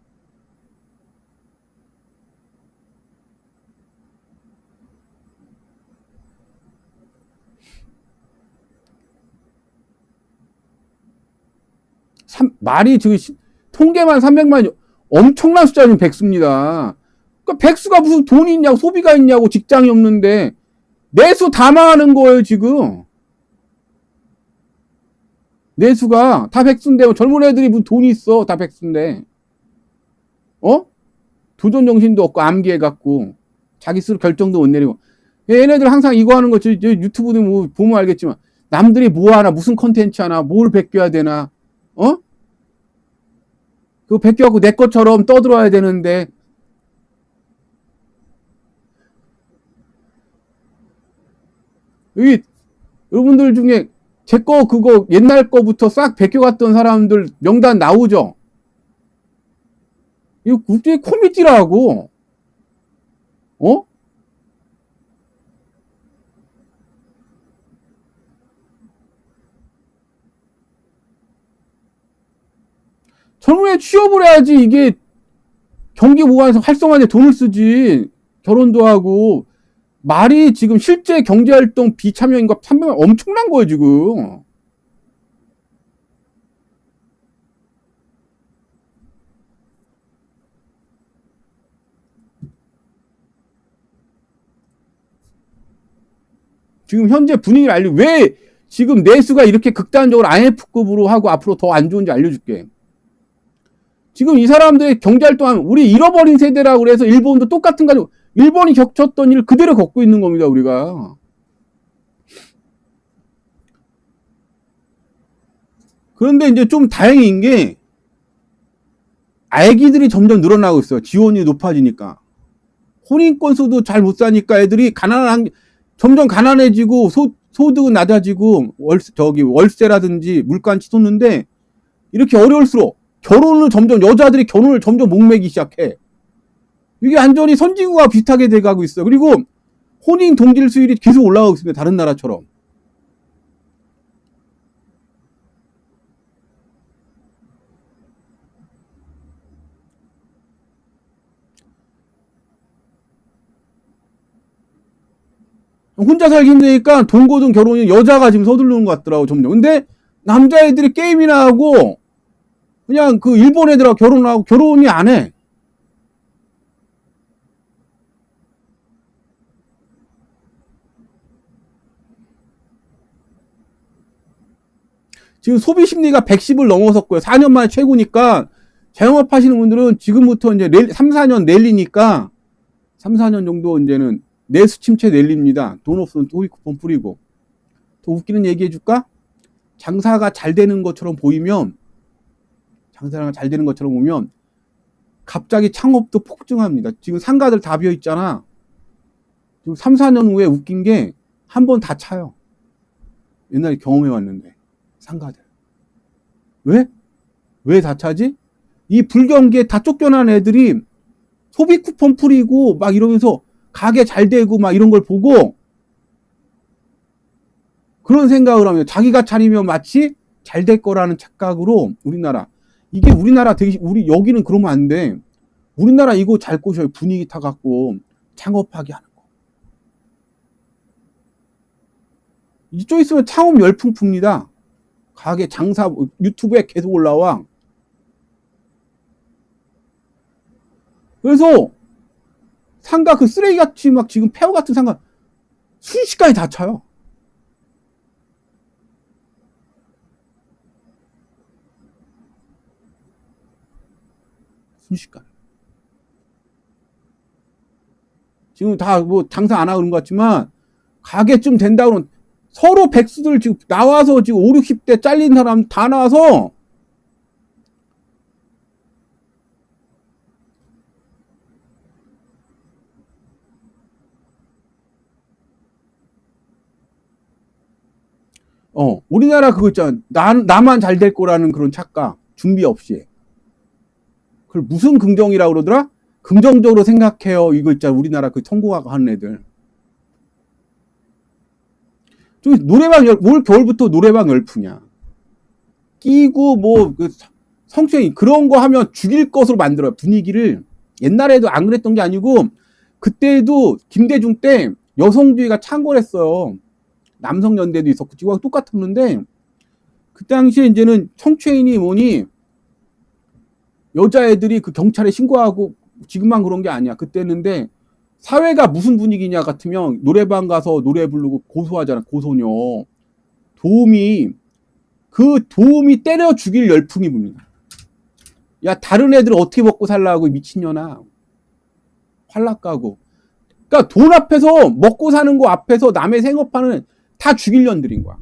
말이 지금 통계만 300만이 엄청난 숫자는 백수입니다. 그러니까 백수가 무슨 돈이 있냐고, 소비가 있냐고, 직장이 없는데 내수 다 망하는 거예요 지금. 내수가 다 백수인데 젊은 애들이 무슨 돈이 있어. 다 백수인데 도전 정신도 없고 암기해갖고 자기 스스로 결정도 못 내리고. 얘네들 항상 이거 하는 거 유튜브도 뭐 보면 알겠지만 남들이 뭐 하나, 무슨 컨텐츠 하나, 뭘 베껴야 되나, 그거 베껴갖고 내 것처럼 떠들어야 되는데, 여기 여러분들 중에 제 거 그거 옛날 거부터 싹 베껴갔던 사람들 명단 나오죠? 이거 국제 코미디라고. 젊은 애 취업을 해야지 이게 경기 보완해서 활성화에 돈을 쓰지. 결혼도 하고. 말이 지금 실제 경제활동 비참여인과 300만 엄청난 거예요 지금. 지금 현재 분위기를 왜 지금 내수가 이렇게 극단적으로 IMF급으로 하고 앞으로 더 안 좋은지 알려줄게. 지금 이 사람들의 경제활동하면 우리 잃어버린 세대라고 그래서 일본도 똑같은 거 가지고 일본이 겪었던 일 그대로 겪고 있는 겁니다, 우리가. 그런데 이제 좀 다행인 게 아기들이 점점 늘어나고 있어요. 지원이 높아지니까. 혼인 건수도 잘 못 사니까 애들이 점점 가난해지고 소득은 낮아지고 월세라든지 물가 치솟는데 이렇게 어려울수록 여자들이 결혼을 점점 목매기 시작해. 이게 완전히 선진국과 비슷하게 돼가고 있어. 그리고 혼인 동질 수율이 계속 올라가고 있습니다. 다른 나라처럼. 혼자 살기 힘드니까 동거든 결혼이 여자가 지금 서두르는 것 같더라고, 점점. 근데 남자애들이 게임이나 하고 그냥 그 일본 애들하고 결혼하고 결혼이 안 해. 지금 소비 심리가 110을 넘어섰고요. 4년 만에 최고니까 자영업 하시는 분들은 지금부터 이제 3, 4년 랠리니까 3, 4년 정도 이제는 내수 침체 랠리입니다. 돈 없으면 토익 쿠폰 뿌리고. 더 웃기는 얘기 해줄까? 장사가 잘 되는 것처럼 보면 갑자기 창업도 폭증합니다. 지금 상가들 다 비어 있잖아. 지금 3, 4년 후에 웃긴 게 한 번 다 차요. 옛날에 경험해 왔는데 상가들. 왜 다 차지? 이 불경기에 다 쫓겨난 애들이 소비 쿠폰 뿌리고 막 이러면서 가게 잘 되고 막 이런 걸 보고 그런 생각을 하면 자기가 차리면 마치 잘 될 거라는 착각으로 우리나라 우리 여기는 그러면 안 돼. 우리나라 이거 잘 꼬셔요. 분위기 타갖고 창업하게 하는 거. 이쪽 있으면 창업 열풍 풉니다. 가게 장사 유튜브에 계속 올라와. 그래서 상가 그 쓰레기같이 막 지금 폐허 같은 상가 순식간에 다 차요. 순식간에. 지금 다 뭐 장사 안 하고 그런 것 같지만 가게쯤 된다고 그러면 서로 백수들 지금 나와서 지금 5, 60대 잘린 사람 다 나와서 우리나라 그거 있잖아. 나만 잘 될 거라는 그런 착각. 준비 없이. 그걸 무슨 긍정이라고 그러더라? 긍정적으로 생각해요. 이거 있잖아. 우리나라 그 성공하고 하는 애들. 올 겨울부터 노래방 열풍이야. 끼고 성추행 그런 거 하면 죽일 것으로 만들어요. 분위기를. 옛날에도 안 그랬던 게 아니고 그때도 김대중 때 여성주의가 창궐했어요. 남성연대도 있었고 지금 똑같았는데 그 당시에 이제는 성추행이 뭐니 여자애들이 그 경찰에 신고하고 지금만 그런 게 아니야. 그때는데 사회가 무슨 분위기냐 같으면 노래방 가서 노래 부르고 고소하잖아. 고소녀. 도우미 때려 죽일 열풍이 붑니다. 야 다른 애들 어떻게 먹고 살라고 미친년아. 활락 가고. 그러니까 돈 앞에서 먹고 사는 거 앞에서 남의 생업하는 다 죽일 년들인 거야.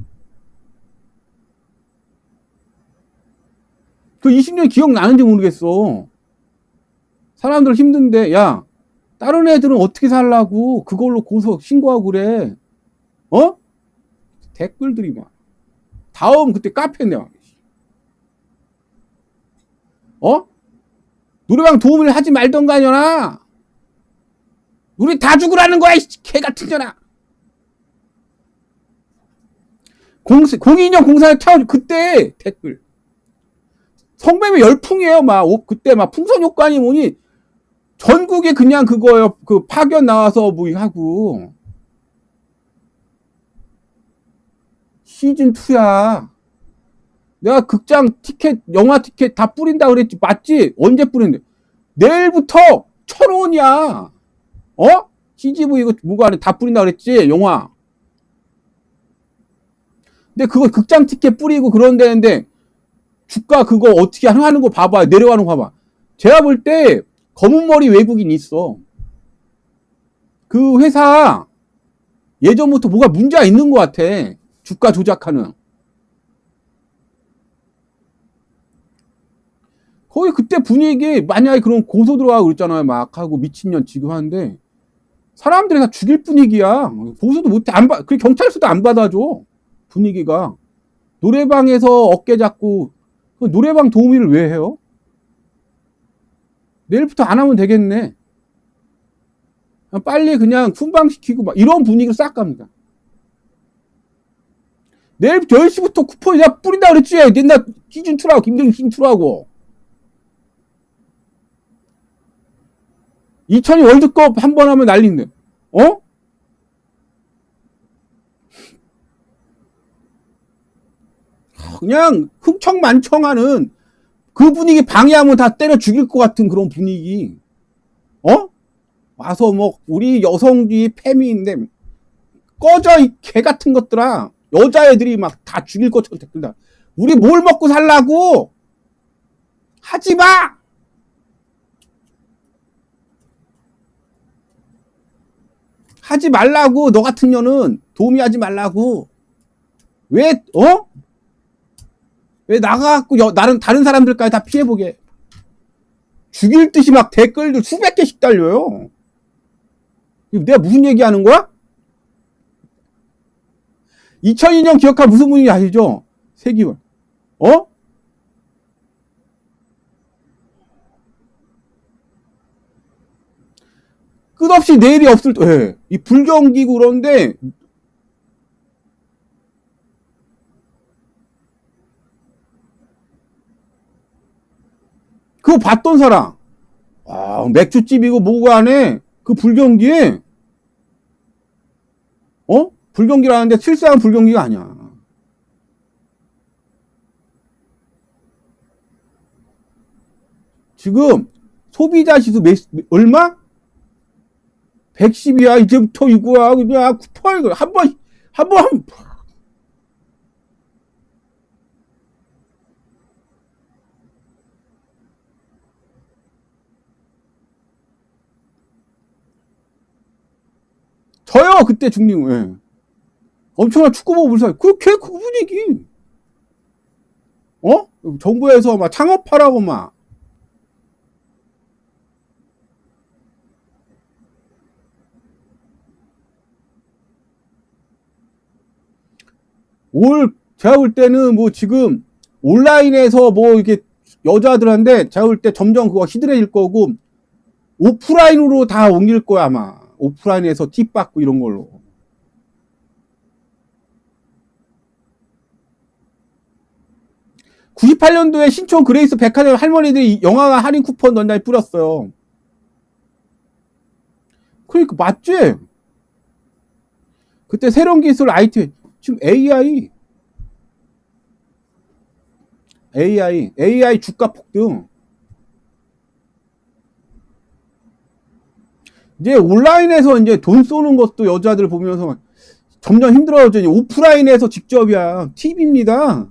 그 20년 기억나는지 모르겠어. 사람들 힘든데 야 다른 애들은 어떻게 살라고 그걸로 고소 신고하고 그래. 댓글들이 막 다음 그때 카페인데 막 노래방 도우미를 하지 말던가 년아. 우리 다 죽으라는 거야 이 개 같은 년아. 02년 공사에 태워 그때 댓글 성매매 열풍이에요. 그때 풍선효과니 뭐니 전국에 그냥 그거요. 그 파견 나와서 뭐 하고 시즌2야. 내가 극장 티켓 영화 티켓 다 뿌린다 그랬지. 맞지? 언제 뿌린데? 내일부터 1,000원이야. CGV 이거 뭐가 아니 다 뿌린다 그랬지. 영화. 근데 그거 극장 티켓 뿌리고 그런 데인데 주가 그거 어떻게 하는 거 봐봐. 내려가는 거 봐봐. 제가 볼 때 검은 머리 외국인 있어. 그 회사 예전부터 뭐가 문제가 있는 것 같아. 주가 조작하는. 거의 그때 분위기 만약에 그런 고소 들어가고 그랬잖아요. 막 하고 미친년 취급하는데 사람들이 다 죽일 분위기야. 고소도 못해. 그 경찰서도 안 받아줘. 분위기가. 노래방에서 어깨 잡고 노래방 도우미를 왜 해요? 내일부터 안 하면 되겠네. 빨리 그냥 훈방시키고 막 이런 분위기로 싹 갑니다. 내일부터 10시부터 쿠폰 야 뿌린다 그랬지. 옛날 시즌2라고 김대중 시즌2라고 2002 월드컵 한 번 하면 난리인데 어? 그냥 흥청만청하는 그 분위기 방해하면 다 때려 죽일 것 같은 그런 분위기. 어? 와서 뭐 우리 여성주의 페미인데 꺼져 이 개 같은 것들아. 여자애들이 막 다 죽일 것처럼 댓글다. 우리 뭘 먹고 살라고? 하지 마. 하지 말라고. 너 같은 년은 도움이 하지 말라고. 왜 어? 왜 나가갖고 다른 사람들까지 다 피해보게. 죽일 듯이 막 댓글들 수백 개씩 달려요. 내가 무슨 얘기하는 거야? 2002년 기억하 무슨 분위기 아시죠? 세기월. 어? 끝없이 내일이 없을 때, 예. 이 불경기고 그런데, 그거 봤던 사람. 아, 맥주집이고 뭐고 안에, 그 불경기에, 어? 불경기라는데 실상은 불경기가 아니야. 지금, 소비자 지수 얼마? 110이야. 이제부터 이거야. 그냥 쿠폰 이거 한 번. 저요 그때 중립. 예. 엄청난 축구부 불사. 그 분위기. 어? 정부에서 막 창업하라고 막. 제가 볼 때는 뭐 지금 온라인에서 뭐 이렇게 여자들한테 제가 볼 때 점점 그거 시들해질 거고 오프라인으로 다 옮길 거야 아마. 오프라인에서 팁 받고 이런 걸로. (98년도에) 신촌 그레이스 백화점 할머니들이 영화관 할인 쿠폰 넌다에 뿌렸어요. 그러니까 맞지? 그때 새로운 기술 IT 지금 AI 주가 폭등. 이제 온라인에서 이제 돈 쏘는 것도 여자들 보면서 점점 힘들어져. 오프라인에서 직접이야. 팁입니다.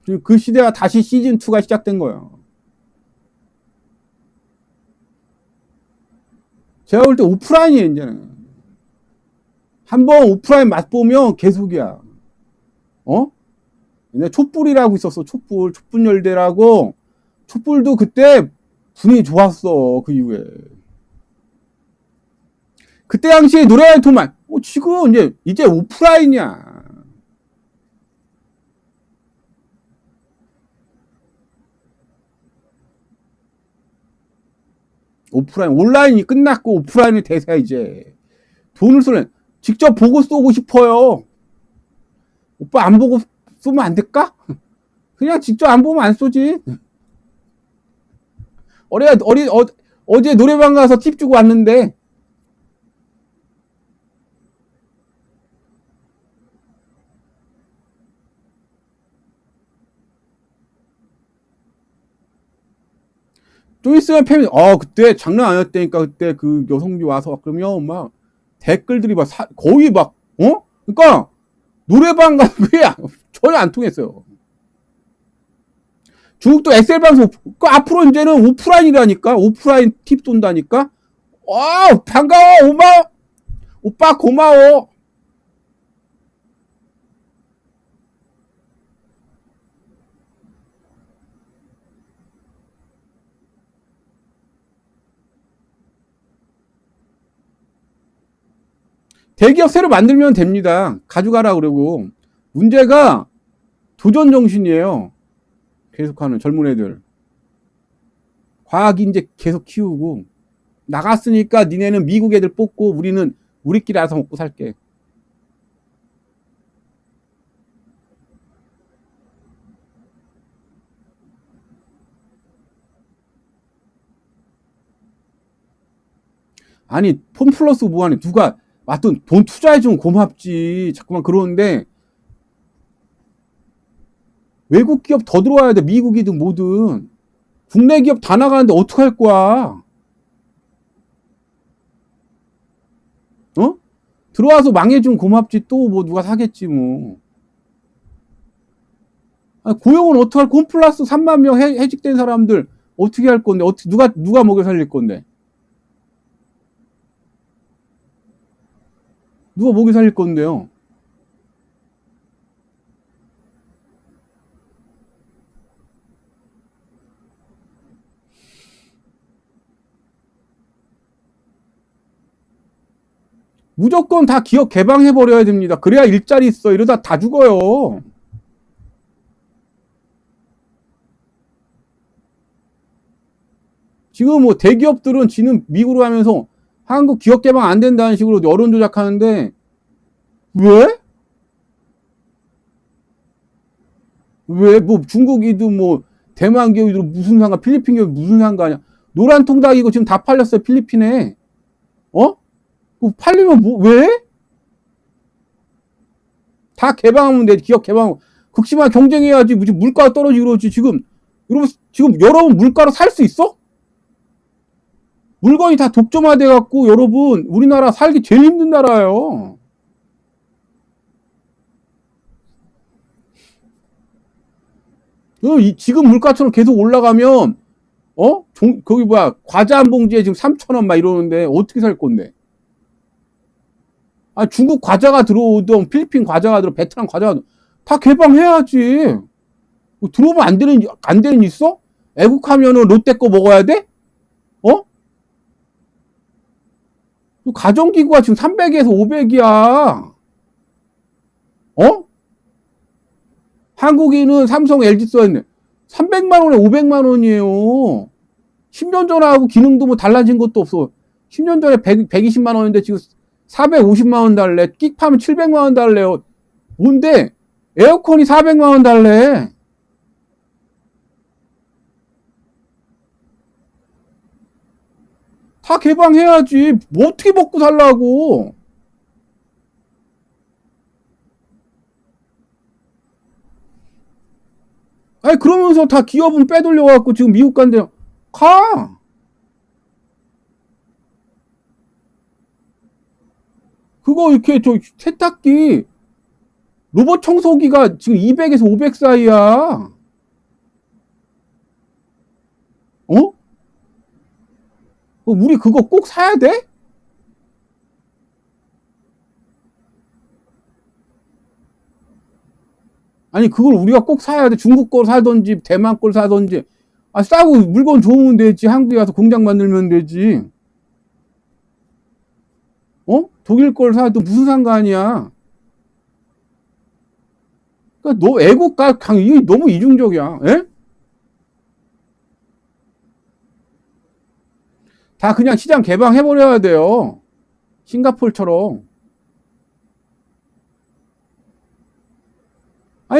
그리고 그 시대가 다시 시즌2가 시작된 거예요. 제가 볼 때 오프라인이에요, 이제는. 한번 오프라인 맛보면 계속이야. 어? 옛날에 촛불이라고 있었어, 촛불열대라고. 촛불도 그때 분위기 좋았어, 그 이후에. 그때 당시에 노래할 돈만, 지금 이제 오프라인이야. 오프라인, 온라인이 끝났고 오프라인이 대세 이제. 돈을 쏘는, 직접 보고 쏘고 싶어요. 오빠 안 보고 쏘면 안 될까? 그냥 직접 안 보면 안 쏘지. 어제 노래방 가서 팁 주고 왔는데, 좀 있으면 패밀리, 그때 장난 아니었다니까. 그때 그 여성비 와서 그러면 막 댓글들이 막 거의 막, 그러니까 노래방 가면 전혀 안 통했어요. 중국도 엑셀 방송, 그 앞으로 이제는 오프라인이라니까? 오프라인 팁 돈다니까? 반가워, 오빠 고마워. 대기업 새로 만들면 됩니다. 가져가라 그러고. 문제가 도전 정신이에요. 계속하는 젊은 애들. 과학 인재 계속 키우고. 나갔으니까 니네는 미국 애들 뽑고 우리는 우리끼리 알아서 먹고 살게. 아니 폰 플러스 뭐하니 누가 맞든 돈 투자해주면 고맙지. 자꾸만 그러는데 외국 기업 더 들어와야 돼. 미국이든 뭐든. 국내 기업 다 나가는데 어떡할 거야. 들어와서 망해주면 고맙지. 또 뭐 누가 사겠지 뭐. 아니, 고용은 어떡할, 홈플러스 3만 명 해직된 사람들 어떻게 할 건데, 누가 먹여 살릴 건데? 누가 먹여 살릴 건데요? 무조건 다 기업 개방해버려야 됩니다. 그래야 일자리 있어. 이러다 다 죽어요. 지금 뭐 대기업들은 지는 미국으로 하면서 한국 기업 개방 안 된다는 식으로 여론 조작하는데 왜? 왜? 뭐 중국이든 뭐 대만 기업이든 무슨 상관, 필리핀 기업 무슨 상관이야? 노란 통닭 이거 지금 다 팔렸어요. 필리핀에. 팔리면 뭐 왜? 다 개방하면 돼. 기업 개방. 극심한 경쟁해야지. 무슨 물가가 떨어지고 그러지. 지금 여러분 물가로 살 수 있어? 물건이 다 독점화돼 갖고 여러분 우리나라 살기 제일 힘든 나라예요. 지금 물가처럼 계속 올라가면 거기 뭐야 과자 한 봉지에 지금 3,000원 막 이러는데 어떻게 살 건데? 중국 과자가 들어오든 필리핀 과자가 들어 베트남 과자가 다 개방해야지. 뭐 들어오면 안 되는 있어? 애국하면은 롯데 거 먹어야 돼? 가정기구가 지금 300에서 500이야. 한국인은 삼성, LG 써있네. 300만 원에 500만 원이에요. 10년 전하고 기능도 뭐 달라진 것도 없어. 10년 전에 120만 원인데 지금 450만 원 달래. 끽파면 700만 원 달래요. 뭔데? 에어컨이 400만 원 달래. 다 개방해야지. 뭐 어떻게 먹고 살라고. 그러면서 다 기업은 빼돌려갖고 지금 미국 간대. 가. 그거 이렇게 세탁기 로봇 청소기가 지금 200에서 500 사이야. 우리 그거 꼭 사야 돼? 아니 그걸 우리가 꼭 사야 돼. 중국 걸 사든지 대만 걸 사든지. 싸고 물건 좋으면 되지. 한국에 가서 공장 만들면 되지. 독일 걸 사도 무슨 상관이야. 그러니까 너 애국가 이게 너무 이중적이야. 에? 다 그냥 시장 개방해버려야 돼요. 싱가포르처럼.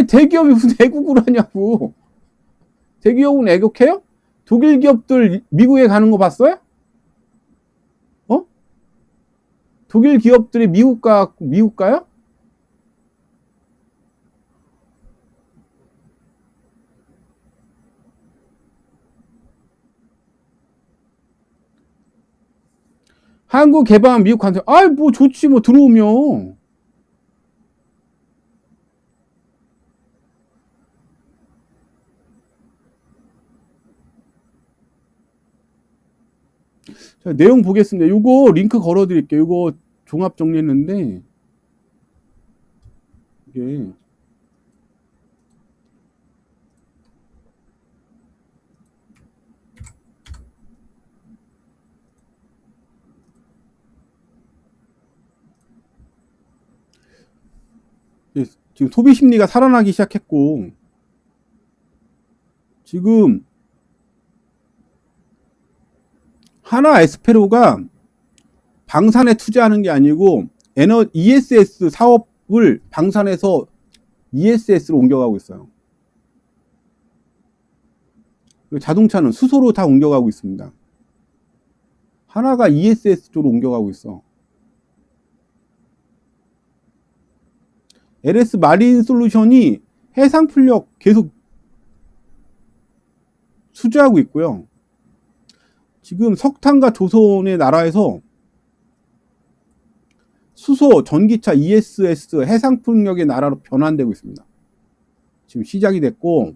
대기업이 무슨 애국을 하냐고. 대기업은 애국해요? 독일 기업들 미국에 가는 거 봤어요? 독일 기업들이 미국 가요? 한국 개방한 미국 간다. 뭐 좋지 뭐 들어오면. 자, 내용 보겠습니다. 요거 링크 걸어 드릴게요. 요거 종합 정리했는데 이게 지금 소비 심리가 살아나기 시작했고, 지금 하나 에스페로가 방산에 투자하는 게 아니고 ESS 사업을 방산에서 ESS로 옮겨가고 있어요. 그리고 자동차는 수소로 다 옮겨가고 있습니다. 하나가 ESS 쪽으로 옮겨가고 있어. LS 마린 솔루션이 해상 풍력 계속 수주하고 있고요. 지금 석탄과 조선의 나라에서 수소, 전기차, ESS, 해상 풍력의 나라로 변환되고 있습니다. 지금 시작이 됐고,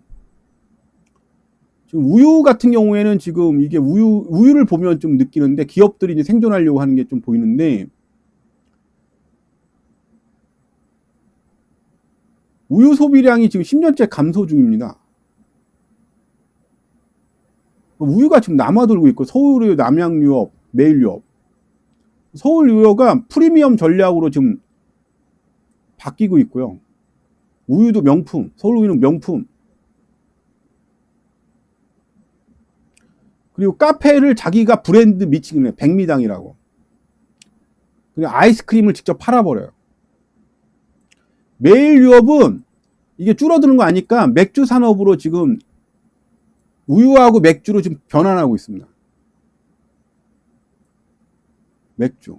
지금 우유 같은 경우에는 지금 이게 우유를 보면 좀 느끼는데, 기업들이 이제 생존하려고 하는 게 좀 보이는데, 우유 소비량이 지금 10년째 감소 중입니다. 우유가 지금 남아돌고 있고, 서울우유, 남양유업, 매일유업. 서울유효가 프리미엄 전략으로 지금 바뀌고 있고요. 우유도 명품, 서울우유는 명품. 그리고 카페를 자기가 브랜드 미칭을 해요. 백미당이라고. 그리고 아이스크림을 직접 팔아버려요. 매일유업은 이게 줄어드는 거 아니까 맥주 산업으로 지금 우유하고 맥주로 지금 변환하고 있습니다. 맥주.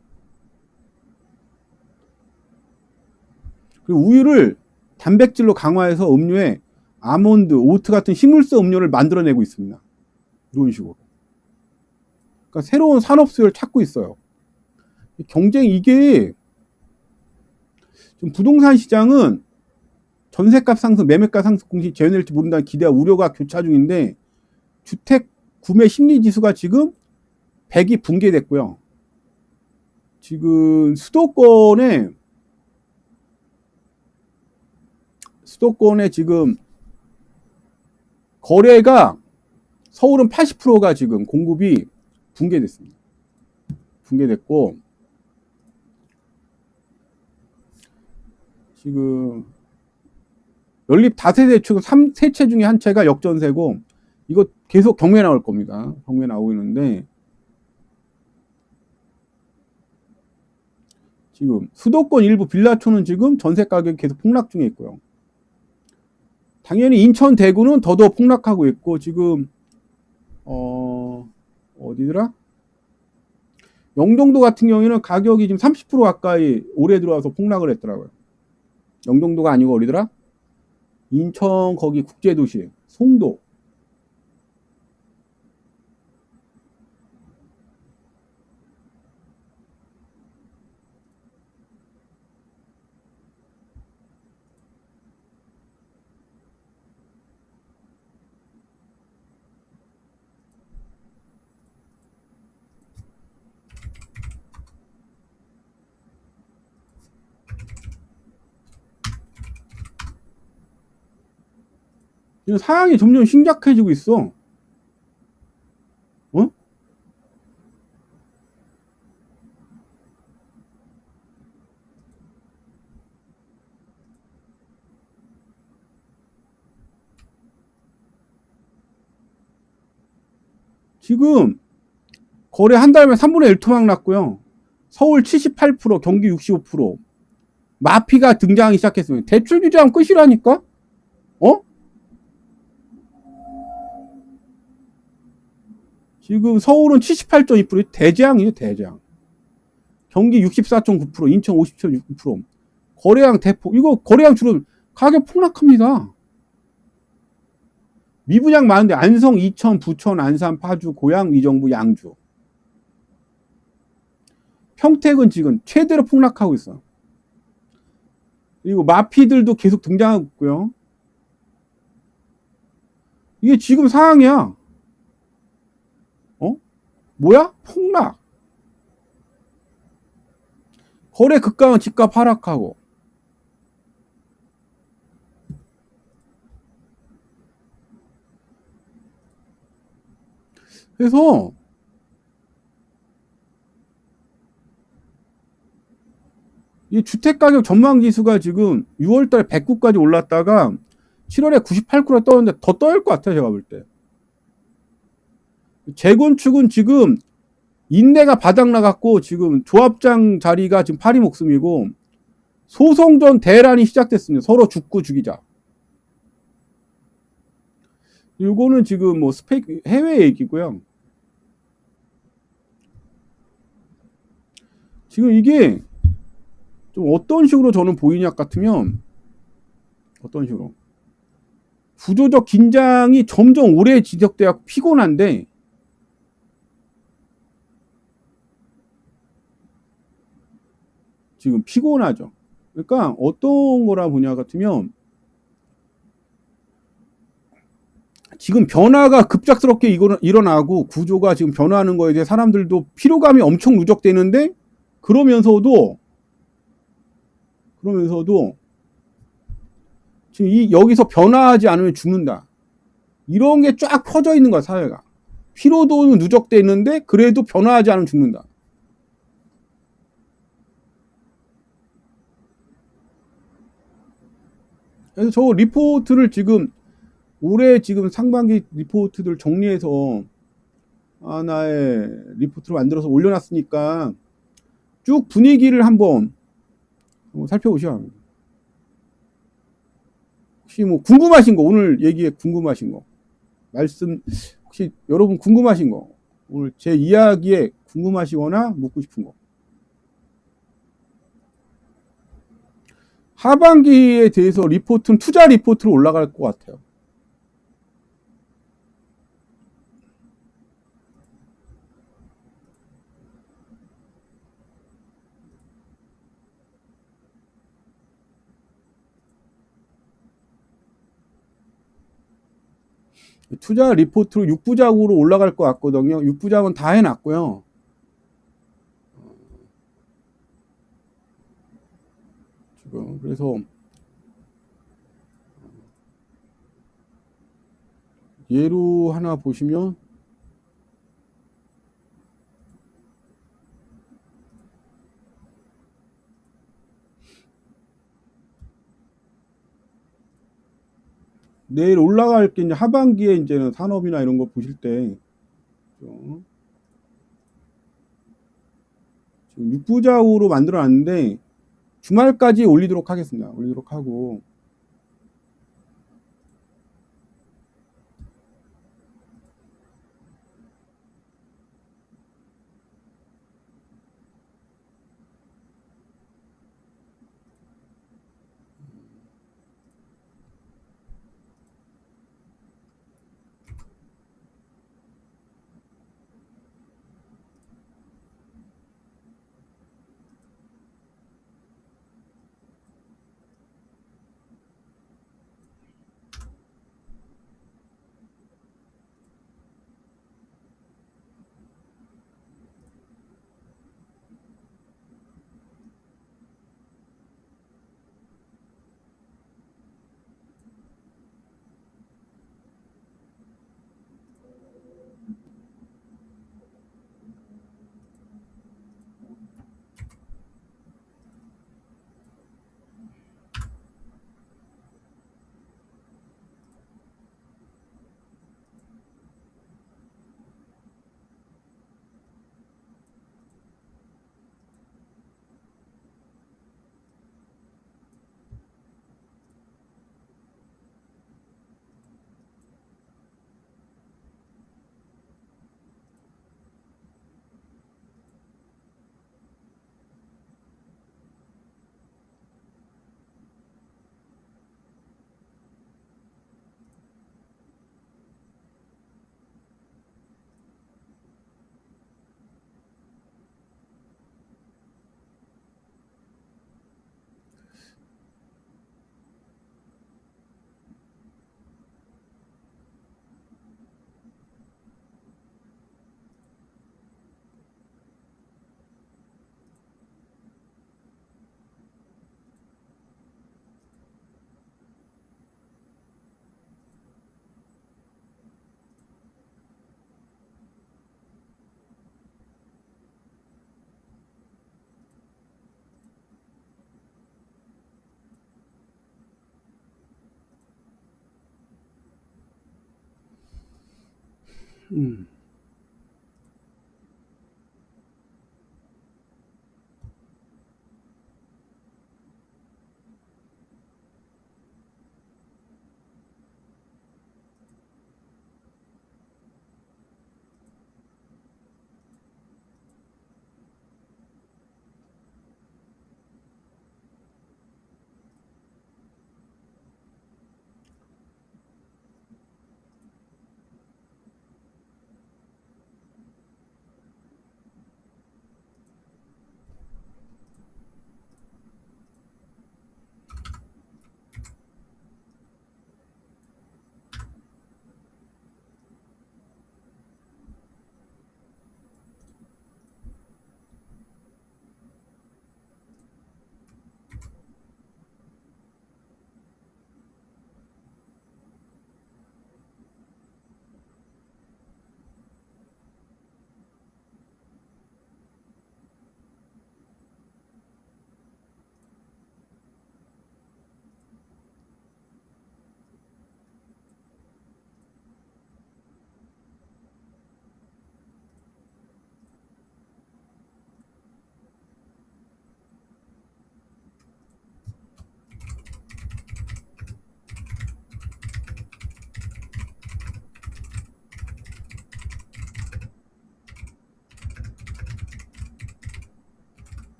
그리고 우유를 단백질로 강화해서 음료에 아몬드, 오트 같은 식물성 음료를 만들어내고 있습니다. 이런 식으로. 그러니까 새로운 산업 수요를 찾고 있어요. 경쟁 이게 좀 부동산 시장은 전세값 상승, 매매가 상승 공시 재현될지 모른다는 기대와 우려가 교차 중인데 주택 구매 심리 지수가 지금 100이 붕괴됐고요. 지금 수도권에 지금 거래가 서울은 80%가 지금 공급이 붕괴됐습니다. 붕괴됐고 지금 연립 다세대 대축은 3세채 중에 한 채가 역전세고 이거 계속 경매 나올 겁니다. 경매 나오고 있는데 지금 수도권 일부 빌라촌은 지금 전세 가격이 계속 폭락 중에 있고요. 당연히 인천, 대구는 더더욱 폭락하고 있고 지금 어디더라? 영종도 같은 경우에는 가격이 지금 30% 가까이 올해 들어와서 폭락을 했더라고요. 영종도가 아니고 어디더라? 인천 거기 국제도시 송도. 상황이 점점 심각해지고 있어. 어? 지금 거래 한 달에 3분의 1 토막 났고요. 서울 78%, 경기 65%. 마피가 등장하기 시작했습니다. 대출 규제하면 끝이라니까? 어? 지금 서울은 78.2%, 대재앙이에요, 대재앙. 경기 64.9%, 인천 57.6%. 거래량 대폭, 이거 거래량 줄어들면 가격 폭락합니다. 미분양 많은데 안성, 이천, 부천, 안산, 파주, 고양, 위정부, 양주. 평택은 지금 최대로 폭락하고 있어. 그리고 마피들도 계속 등장하고 있고요. 이게 지금 상황이야. 어? 뭐야? 폭락. 거래 급강한 집값 하락하고. 그래서 이 주택가격 전망지수가 지금 6월달에 109까지 올랐다가 7월에 98%가 떴는데 더 떠올 것 같아요. 제가 볼 때. 재건축은 지금 인내가 바닥 나갔고 지금 조합장 자리가 지금 파리 목숨이고 소송전 대란이 시작됐습니다. 서로 죽고 죽이자. 이거는 지금 뭐 해외 얘기고요. 지금 이게 좀 어떤 식으로 저는 보이냐 같으면 어떤 식으로 구조적 긴장이 점점 오래 지속돼서 피곤한데 지금 피곤하죠. 그러니까 어떤 거라 보냐 같으면 지금 변화가 급작스럽게 일어나고 구조가 지금 변화하는 거에 대해 사람들도 피로감이 엄청 누적되는데 그러면서도 지금 여기서 변화하지 않으면 죽는다. 이런 게 쫙 퍼져 있는 거야, 사회가. 피로도 누적돼 있는데 그래도 변화하지 않으면 죽는다. 그래서 저 리포트를 지금 올해 지금 상반기 리포트들 정리해서 하나의 리포트를 만들어서 올려놨으니까 쭉 분위기를 한번 살펴보셔야 합니다. 혹시 뭐 궁금하신 거, 오늘 얘기에 궁금하신 거, 말씀, 혹시 여러분 궁금하신 거, 오늘 제 이야기에 궁금하시거나 묻고 싶은 거. 하반기에 대해서 리포트는 투자 리포트로 올라갈 것 같아요. 투자 리포트로 6부작으로 올라갈 것 같거든요. 6부작은 다 해놨고요. 지금 그래서 예로 하나 보시면 내일 올라갈 게 이제 하반기에 이제는 산업이나 이런 거 보실 때 지금 6부작으로 만들어 놨는데 주말까지 올리도록 하겠습니다. 올리도록 하고 음.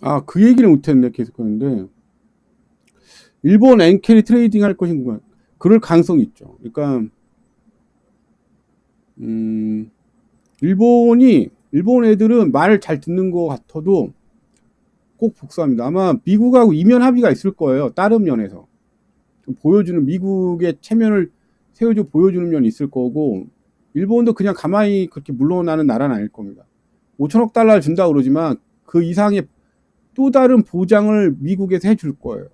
아, 그 얘기를 못했네. 계속 하는데. 일본 엔캐리 트레이딩 할 것인가? 그럴 가능성이 있죠. 그러니까, 일본 애들은 말 잘 듣는 것 같아도 꼭 복수합니다. 아마 미국하고 이면 합의가 있을 거예요. 다른 면에서. 좀 보여주는, 미국의 체면을 세워줘 보여주는 면이 있을 거고, 일본도 그냥 가만히 그렇게 물러나는 나라는 아닐 겁니다. 5천억 달러를 준다고 그러지만 그 이상의 또 다른 보장을 미국에서 해줄 거예요.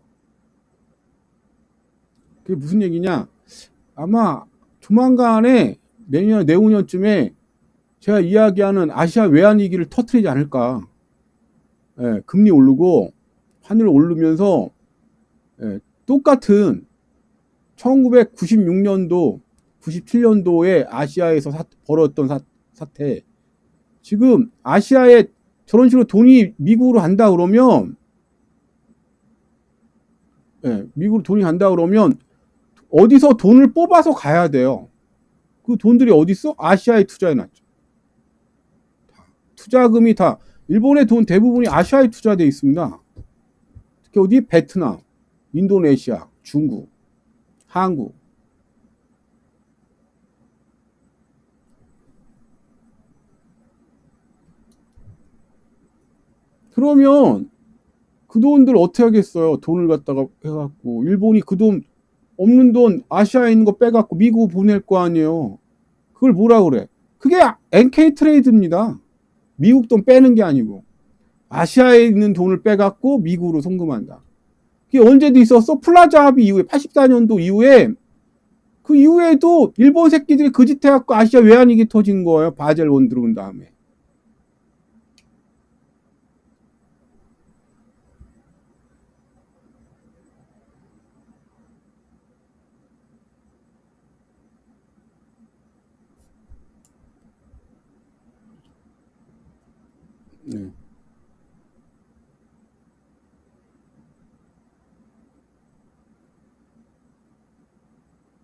그게 무슨 얘기냐? 아마 조만간에 내년, 내후년쯤에 제가 이야기하는 아시아 외환위기를 터뜨리지 않을까. 예, 금리 오르고 환율 오르면서 예, 똑같은 1996년도, 97년도에 아시아에서 벌어졌던 사태. 지금 아시아에 저런 식으로 돈이 미국으로 간다 그러면, 예, 미국으로 돈이 간다 그러면 어디서 돈을 뽑아서 가야 돼요. 그 돈들이 어디 있어? 아시아에 투자해놨죠. 투자금이 다 일본의 돈 대부분이 아시아에 투자되어 있습니다. 특히 어디? 베트남, 인도네시아, 중국, 한국. 그러면 그 돈들 어떻게 하겠어요? 돈을 갖다가 해갖고 일본이 그 돈 없는 돈 아시아에 있는 거 빼갖고 미국 보낼 거 아니에요. 그걸 뭐라 그래? 그게 NK 트레이드입니다. 미국 돈 빼는 게 아니고 아시아에 있는 돈을 빼갖고 미국으로 송금한다. 그게 언제도 있었어? 플라자 합의 이후에 84년도 이후에 그 이후에도 일본 새끼들이 그 짓 해갖고 아시아 외환위기 터진 거예요. 바젤 원 들어온 다음에. 네.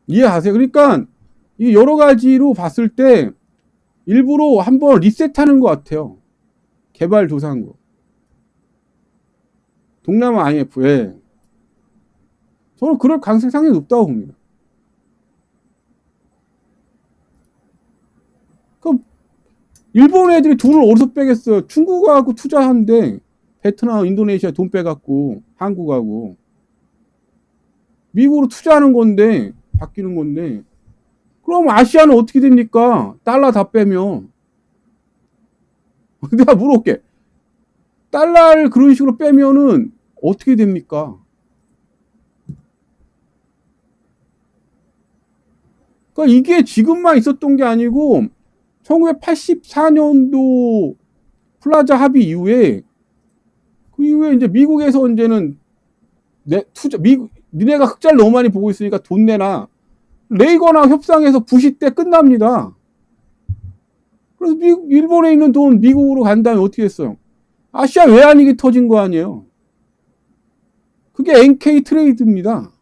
이해하세요? 그러니까 이 여러 가지로 봤을 때 일부러 한번 리셋하는 것 같아요. 개발 조사한 거. 동남아 IMF에 저는 그럴 가능성이 상당히 높다고 봅니다. 그럼 일본 애들이 돈을 어디서 빼겠어요? 중국하고 투자하는데 베트남, 인도네시아 돈 빼갖고 한국하고 미국으로 투자하는 건데 바뀌는 건데 그럼 아시아는 어떻게 됩니까? 달러 다 빼면. 내가 물어볼게. 달러를 그런 식으로 빼면은 어떻게 됩니까? 그러니까 이게 지금만 있었던 게 아니고 1984년도 플라자 합의 이후에 그 이후에 이제 미국에서 이제는 니네가 흑자를 너무 많이 보고 있으니까 돈 내놔. 레이건하고 협상해서 부시 때 끝납니다. 그래서 일본에 있는 돈 미국으로 간 다음에 어떻게 했어요? 아시아 외환위기 터진 거 아니에요. 그게 NK 트레이드입니다.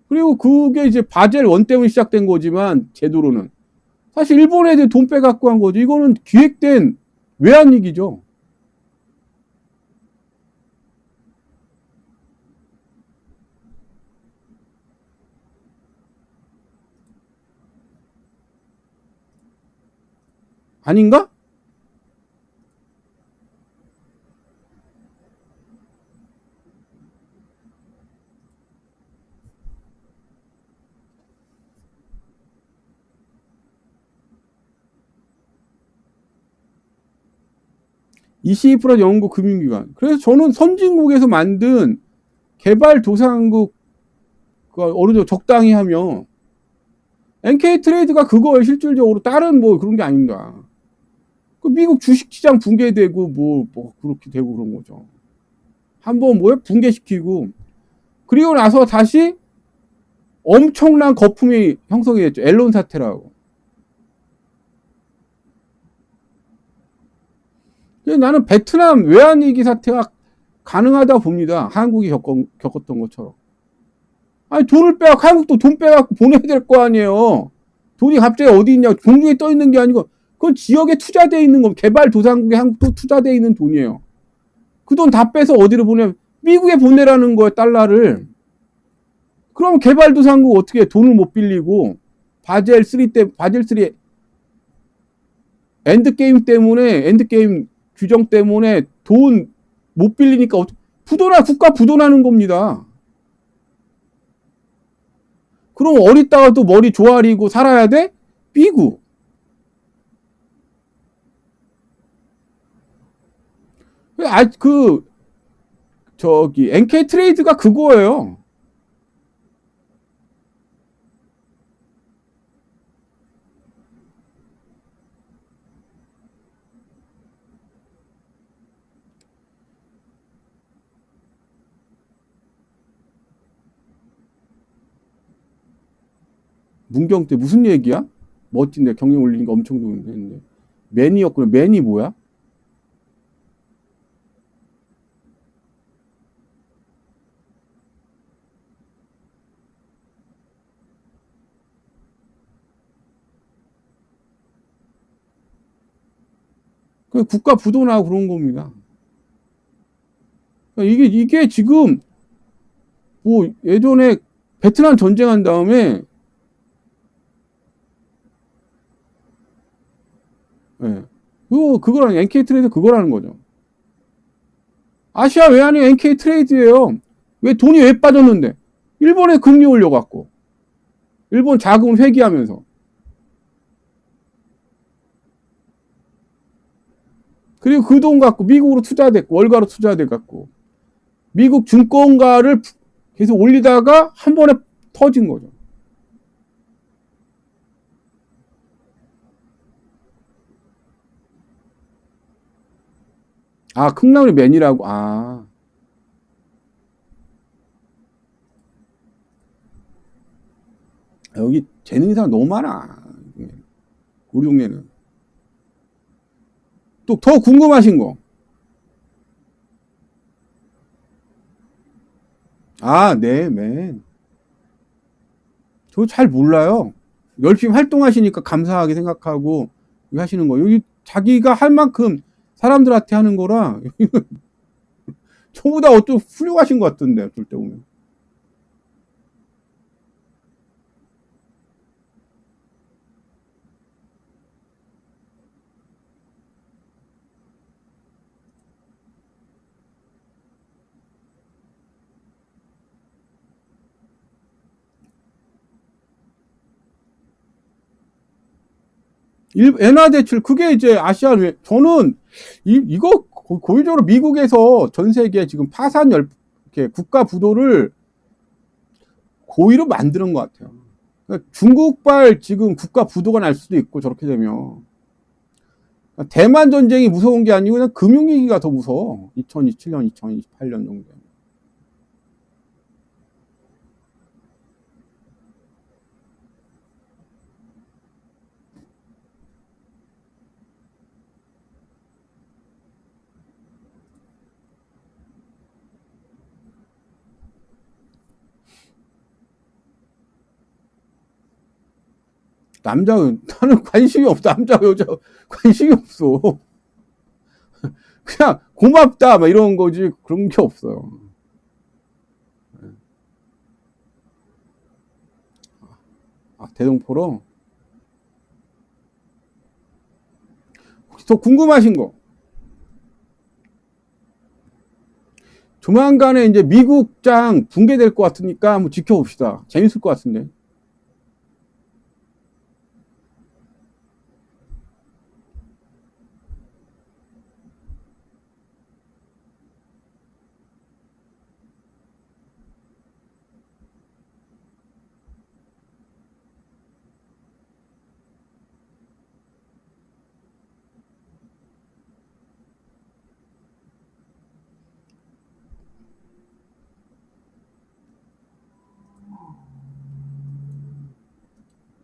그리고 그게 이제 바젤 원 때문에 시작된 거지만 제도로는 사실 일본 애들 돈 빼갖고 한 거죠. 이거는 기획된 외환위기죠. 아닌가? EC 플러스 연구 금융기관. 그래서 저는 선진국에서 만든 개발도상국 어느 정도 적당히 하면 NK 트레이드가 그거예요. 실질적으로 다른 뭐 그런 게 아닌가. 그 미국 주식시장 붕괴되고 뭐 그렇게 되고 그런 거죠. 한번 뭐에 붕괴시키고 그리고 나서 다시 엄청난 거품이 형성이 됐죠. 앨런 사태라고. 나는 베트남 외환위기 사태가 가능하다 봅니다. 한국이 겪었던 것처럼. 아니 돈을 빼갖고 한국도 돈 빼갖고 보내야 될 거 아니에요. 돈이 갑자기 어디 있냐. 공중에 떠 있는 게 아니고 그건 지역에 투자되어 있는 거. 개발도상국에 한국도 투자되어 있는 돈이에요. 그 돈 다 빼서 어디로 보내면 미국에 보내라는 거예요. 달러를. 그럼 개발도상국 어떻게 돈을 못 빌리고 바젤 3 엔드게임 규정 때문에 돈 못 빌리니까 국가 부도나는 겁니다. 그럼 어리다가 또 머리 조아리고 살아야 돼? 미국. NK 트레이드가 그거예요. 문경 때 무슨 얘기야? 멋진데 경영 올리니까 엄청 좋은데. 맨이었구나. 맨이 뭐야? 그 국가 부도나고 그런 겁니다. 그러니까 이게 지금 뭐 예전에 베트남 전쟁한 다음에 예. 그거랑 NK 트레이드 그거라는 거죠. 아시아 외환이 NK 트레이드예요. 왜 돈이 왜 빠졌는데? 일본에 금리 올려갖고 일본 자금을 회귀하면서 그리고 그 돈 갖고 미국으로 투자됐고 월가로 투자돼갖고 미국 증권가를 계속 올리다가 한 번에 터진 거죠. 아, 콩나물이 맨이라고. 아. 여기 재능 사람 너무 많아. 우리 동네는. 또 더 궁금하신 거. 아, 네, 맨. 저 잘 몰라요. 열심히 활동하시니까 감사하게 생각하고 하시는 거. 여기 자기가 할 만큼 사람들한테 하는 거라 저보다 어떤 훌륭하신 것 같던데 어떨 때 보면. 엔화 대출, 그게 이제 아시안, 저는 이거 고의적으로 미국에서 전 세계 지금 파산 이렇게 국가 부도를 고의로 만드는 것 같아요. 그러니까 중국발 지금 국가 부도가 날 수도 있고, 저렇게 되면. 그러니까 대만 전쟁이 무서운 게 아니고 그냥 금융위기가 더 무서워. 2027년, 2028년 정도. 나는 관심이 없어. 남자, 여자, 관심이 없어. 그냥 고맙다, 막 이런 거지. 그런 게 없어요. 대동포로? 혹시 더 궁금하신 거? 조만간에 이제 미국장 붕괴될 것 같으니까 한번 지켜봅시다. 재밌을 것 같은데.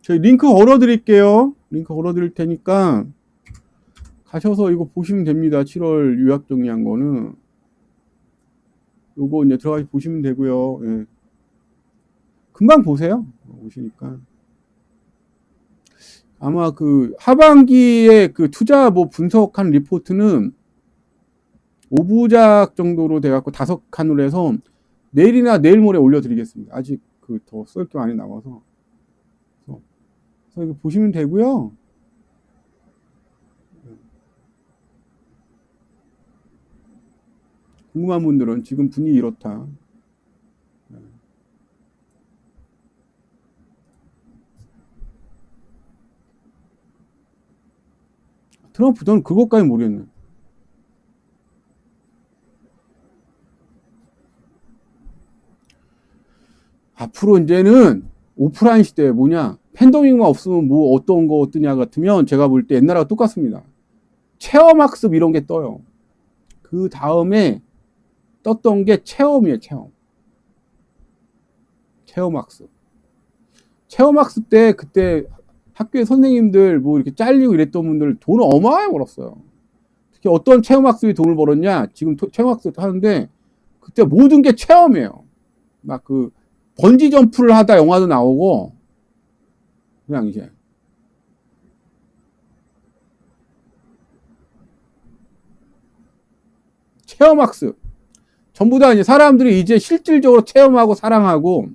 저희 링크 걸어드릴게요. 링크 걸어드릴 테니까 가셔서 이거 보시면 됩니다. 7월 요약 정리한 거는. 요거 이제 들어가서 보시면 되고요. 예. 금방 보세요. 오시니까. 아마 그 하반기에 그 투자 뭐 분석한 리포트는 5부작 정도로 돼갖고 5칸으로 해서 내일이나 내일 모레 올려드리겠습니다. 아직 그 더 쓸 게 많이 남아서. 그래서 이거 보시면 되고요. 궁금한 분들은 지금 분위기 이렇다. 트럼프, 저는 그것까지 모르겠네. 앞으로 이제는 오프라인 시대에 뭐냐, 팬데믹만 없으면 뭐 어떤 거 뜨냐 같으면 제가 볼 때 옛날하고 똑같습니다. 체험학습 이런 게 떠요. 그 다음에 떴던 게 체험이에요. 체험학습. 체험학습 때 그때 학교에 선생님들 뭐 이렇게 잘리고 이랬던 분들 돈을 어마어마하게 벌었어요. 특히 어떤 체험학습이 돈을 벌었냐, 지금 체험학습 하는데 그때 모든 게 체험이에요. 막 그 번지 점프를 하다 영화도 나오고, 그냥 이제 체험학습 전부 다 이제 사람들이 이제 실질적으로 체험하고 사랑하고.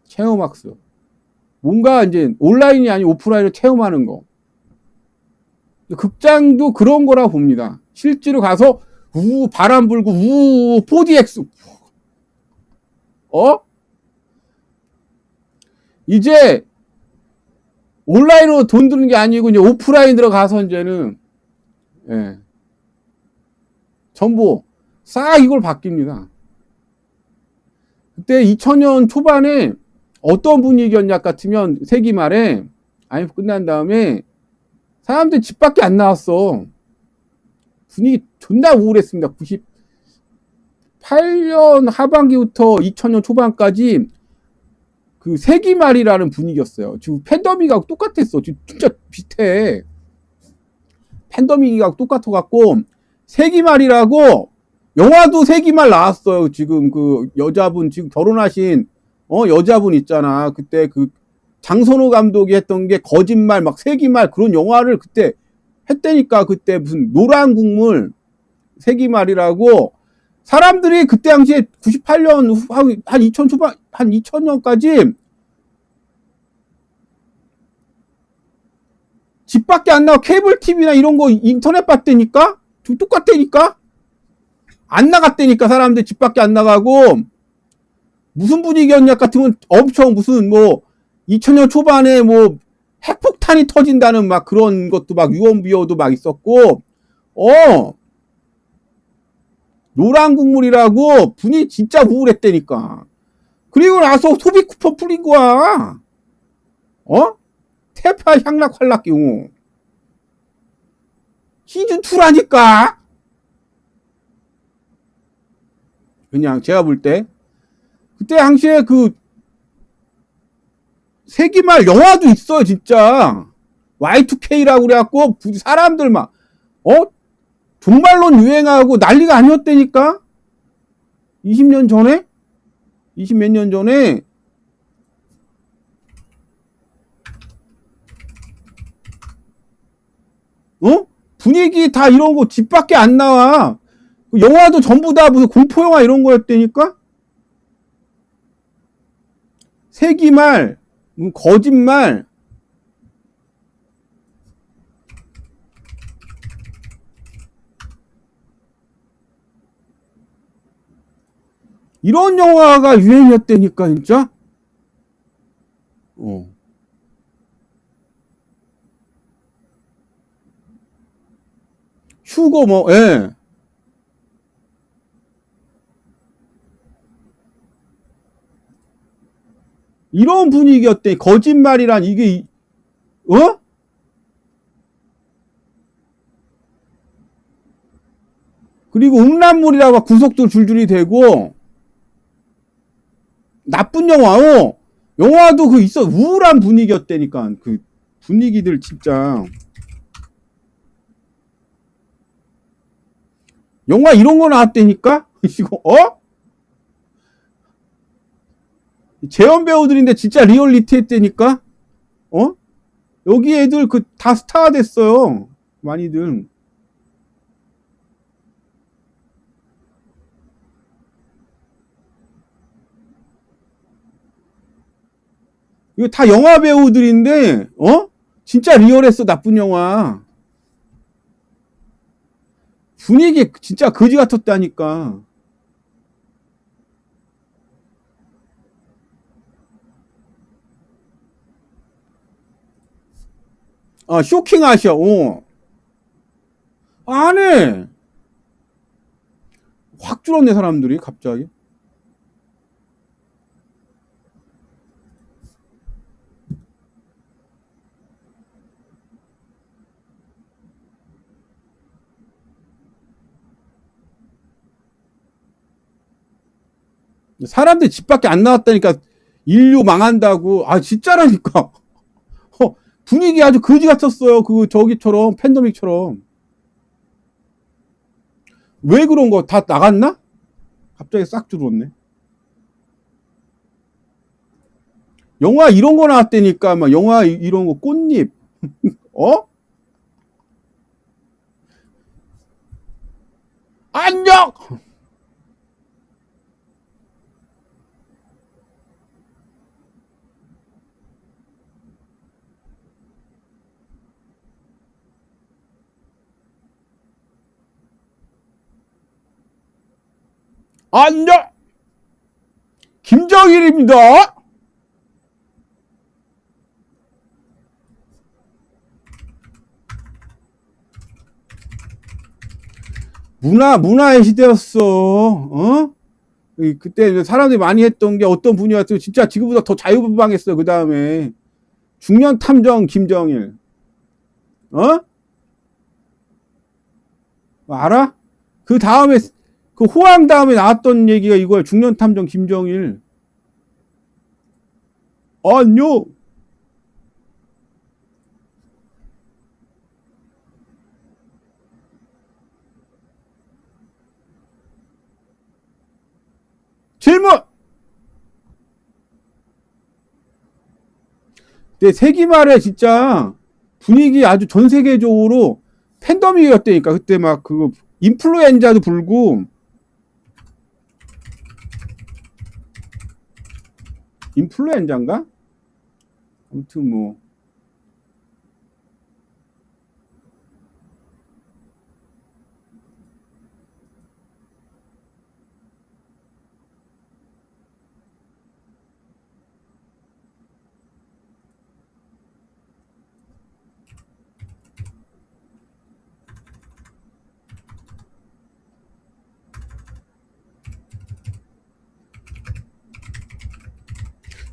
체험학습 뭔가 이제 온라인이 아닌 오프라인을 체험하는 거. 극장도 그런 거라 봅니다. 실제로 가서 바람 불고 4DX 이제 온라인으로 돈 드는 게 아니고 이제 오프라인 들어가서 이제는 전부 싹 이걸 바뀝니다. 그때 2000년 초반에 어떤 분위기였냐 같으면 세기 말에 IMF 끝난 다음에 사람들이 집 밖에 안 나왔어. 분위기 존나 우울했습니다. 98년 하반기부터 2000년 초반까지 그 세기 말이라는 분위기였어요. 지금 팬데믹하고 똑같았어. 지금 진짜 비슷해. 팬데믹하고 똑같아갖고 세기 말이라고 영화도 세기 말 나왔어요. 지금 그 여자분 지금 결혼하신 여자분 있잖아. 그때 그 장선호 감독이 했던 게 거짓말 막 세기말 그런 영화를 그때 했다니까. 그때 무슨 노란 국물 세기말이라고 사람들이 그때 당시에 98년 한 2000 초반 한 2000년까지 집 밖에 안 나와 케이블 TV나 이런 거 인터넷 봤다니까. 똑같다니까. 안 나갔다니까. 사람들 집 밖에 안 나가고. 무슨 분위기였냐 같으면 엄청 무슨 뭐 2000년 초반에 뭐 핵폭탄이 터진다는 막 그런 것도 막 유언비어도 막 있었고, 노란 국물이라고 분위기 진짜 우울했다니까. 그리고 나서 소비 쿠폰 풀린 거야. 태파 향락 활락 경우. 시즌2라니까? 그냥 제가 볼 때. 그때 당시에 그 세기말 영화도 있어요, 진짜. Y2K라고 그래갖고, 사람들 막, 종말론 유행하고 난리가 아니었다니까? 20년 전에? 20 몇 년 전에? 분위기 다 이런 거 집 밖에 안 나와. 영화도 전부 다 무슨 공포영화 이런 거였다니까? 세기말, 거짓말. 이런 영화가 유행이었다니까, 진짜? 휴고 뭐, 예. 이런 분위기였대. 거짓말이란 이게, 그리고 음란물이라 막 구속도 줄줄이 되고, 나쁜 영화, 영화도 그 있어. 우울한 분위기였다니까. 그 분위기들 진짜. 영화 이런 거 나왔다니까? 이거, 재현 배우들인데 진짜 리얼리티 했다니까? 여기 애들 그 다 스타 됐어요. 많이들. 이거 다 영화 배우들인데, 진짜 리얼했어, 나쁜 영화. 분위기 진짜 거지 같았다니까. 쇼킹 아시아, 안 해. 확 줄었네, 사람들이, 갑자기. 사람들 집 밖에 안 나왔다니까. 인류 망한다고. 진짜라니까. 분위기 아주 거지 같았어요. 그 저기처럼 팬데믹처럼. 왜 그런 거 다 나갔나? 갑자기 싹 줄었네. 영화 이런 거 나왔다니까. 막 영화 이런 거 꽃잎. 안녕. 안녕. 김정일입니다. 문화의 시대였어. 그때 사람들이 많이 했던 게 어떤 분이었어요. 진짜 지금보다 더 자유분방했어. 그 다음에 중년 탐정 김정일. 알아? 그 다음에 그 호황 다음에 나왔던 얘기가 이거야. 중년 탐정 김정일. 안녕. 질문. 근데 세기말에 진짜 분위기 아주 전 세계적으로 팬덤이었다니까. 그때 막 그거 인플루엔자도 불고. 인플루엔자인가? 아무튼 뭐.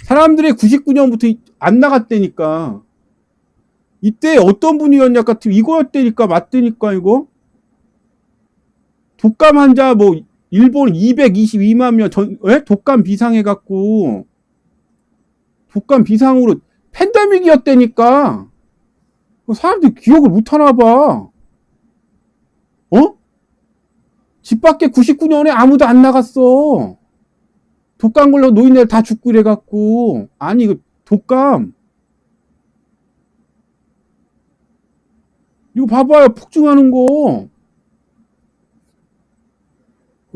사람들이 99년부터 안 나갔다니까. 이때 어떤 분위기였냐 같으면 이거였다니까. 맞다니까 이거. 독감 환자 뭐 일본 222만 명 독감 비상해갖고 독감 비상으로 팬데믹이었다니까. 사람들이 기억을 못하나 봐. 집 밖에 99년에 아무도 안 나갔어. 독감 걸려 노인네들 다 죽고 이래갖고. 아니 이거 독감 이거 봐봐요. 폭증하는 거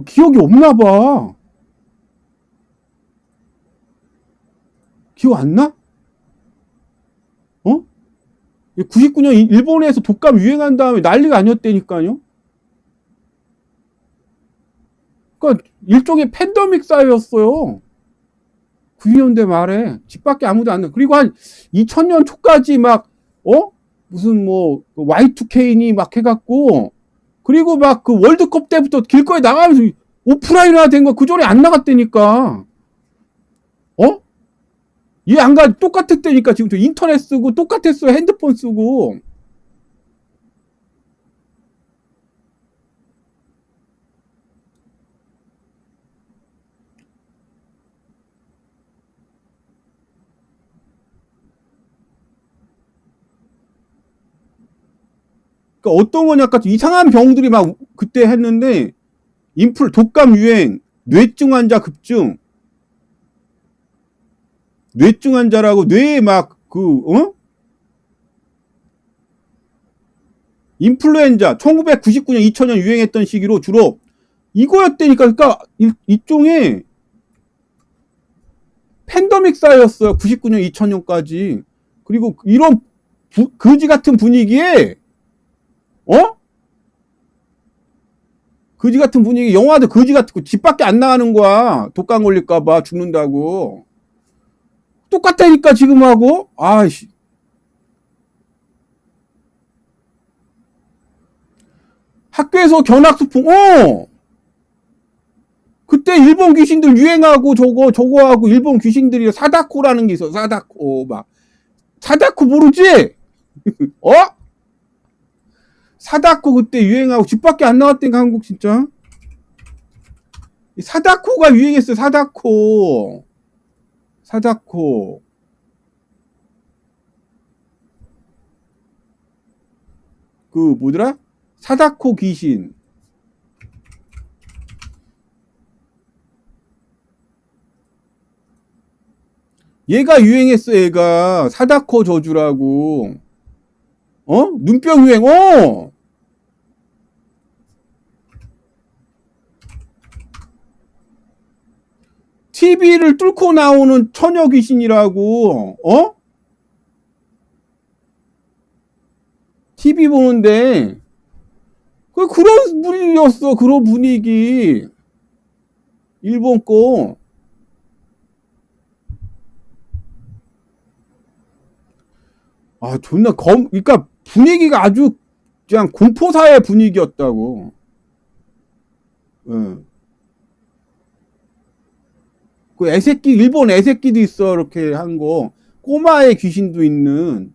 기억이 없나 봐. 기억 안 나? 99년 일본에서 독감 유행한 다음에 난리가 아니었다니까요. 그러니까 일종의 팬데믹 사회였어요. 90년대 말에 집 밖에 아무도 안 나. 그리고 한 2000년 초까지 막 무슨 뭐 Y2K니 막 해갖고 그리고 막 그 월드컵 때부터 길거리 나가면서 오프라인화 된 거 그 전에 안 나갔다니까. 얘 안 가, 똑같았다니까. 지금 인터넷 쓰고 똑같았어요. 핸드폰 쓰고. 그러니까 어떤 거냐, 약간 이상한 병들이 막 그때 했는데, 독감 유행, 뇌증 환자 급증, 뇌증 환자라고 뇌에 막 인플루엔자 1999년 2000년 유행했던 시기로 주로 이거였다니까. 그러니까 일종의 팬데믹 사회였어요. 99년 2000년까지. 그리고 이런 거지 같은 분위기에 거지 같은 분위기, 영화도 거지 같고 집 밖에 안 나가는 거야. 독감 걸릴까봐 죽는다고. 똑같다니까 지금하고. 아이씨. 학교에서 견학소풍. 그때 일본 귀신들 유행하고 저거 하고 일본 귀신들이 사다코라는 게 있어. 사다코 막. 사다코 모르지? 사다코 그때 유행하고 집 밖에 안 나왔다니까 한국 진짜. 사다코가 유행했어. 사다코. 그 뭐더라? 사다코 귀신. 얘가 유행했어. 얘가 사다코 저주라고. 눈병 유행. TV를 뚫고 나오는 처녀 귀신이라고. TV 보는데 그런 분위기였어. 그런 분위기. 일본 거. 존나 그러니까 분위기가 아주 그냥 공포사회 분위기였다고. 그 애새끼, 일본 애새끼도 있어. 이렇게 한 거. 꼬마의 귀신도 있는.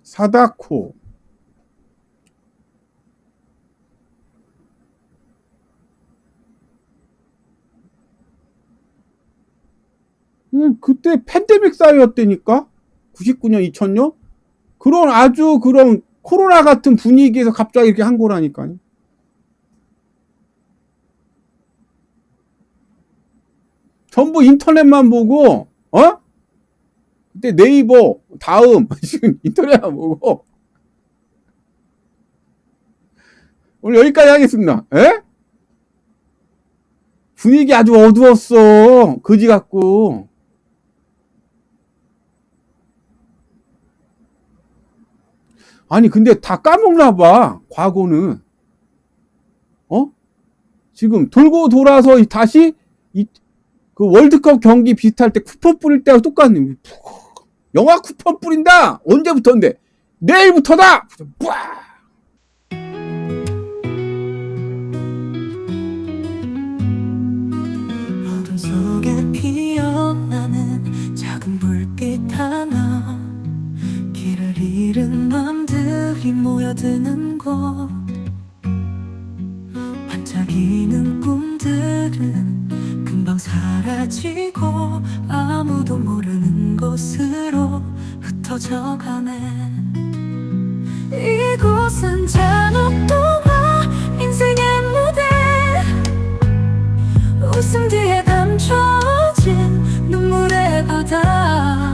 사다코. 그때 팬데믹 사회였다니까? 99년, 2000년? 그런 코로나 같은 분위기에서 갑자기 이렇게 한 거라니까요. 전부 인터넷만 보고, 그때 네이버, 다음, 지금 인터넷만 보고. 오늘 여기까지 하겠습니다. 분위기 아주 어두웠어. 거지 같고. 아니 근데 다 까먹나 봐. 과거는. 지금 돌고 돌아서 다시 그 월드컵 경기 비슷할 때 쿠폰 뿌릴 때하고 똑같네. 영화 쿠폰 뿌린다. 언제부터인데? 내일부터다. 뿌아! 어둠 속에 피어나는 작은 불빛 하나, 길을 잃은 맘들이 모여드는 곳, 반짝이는 꿈들은 금방 사라지고 아무도 모르는 곳으로 흩어져 가네. 이곳은 잔혹동화 인생의 무대, 웃음 뒤에 감춰진 눈물의 바다.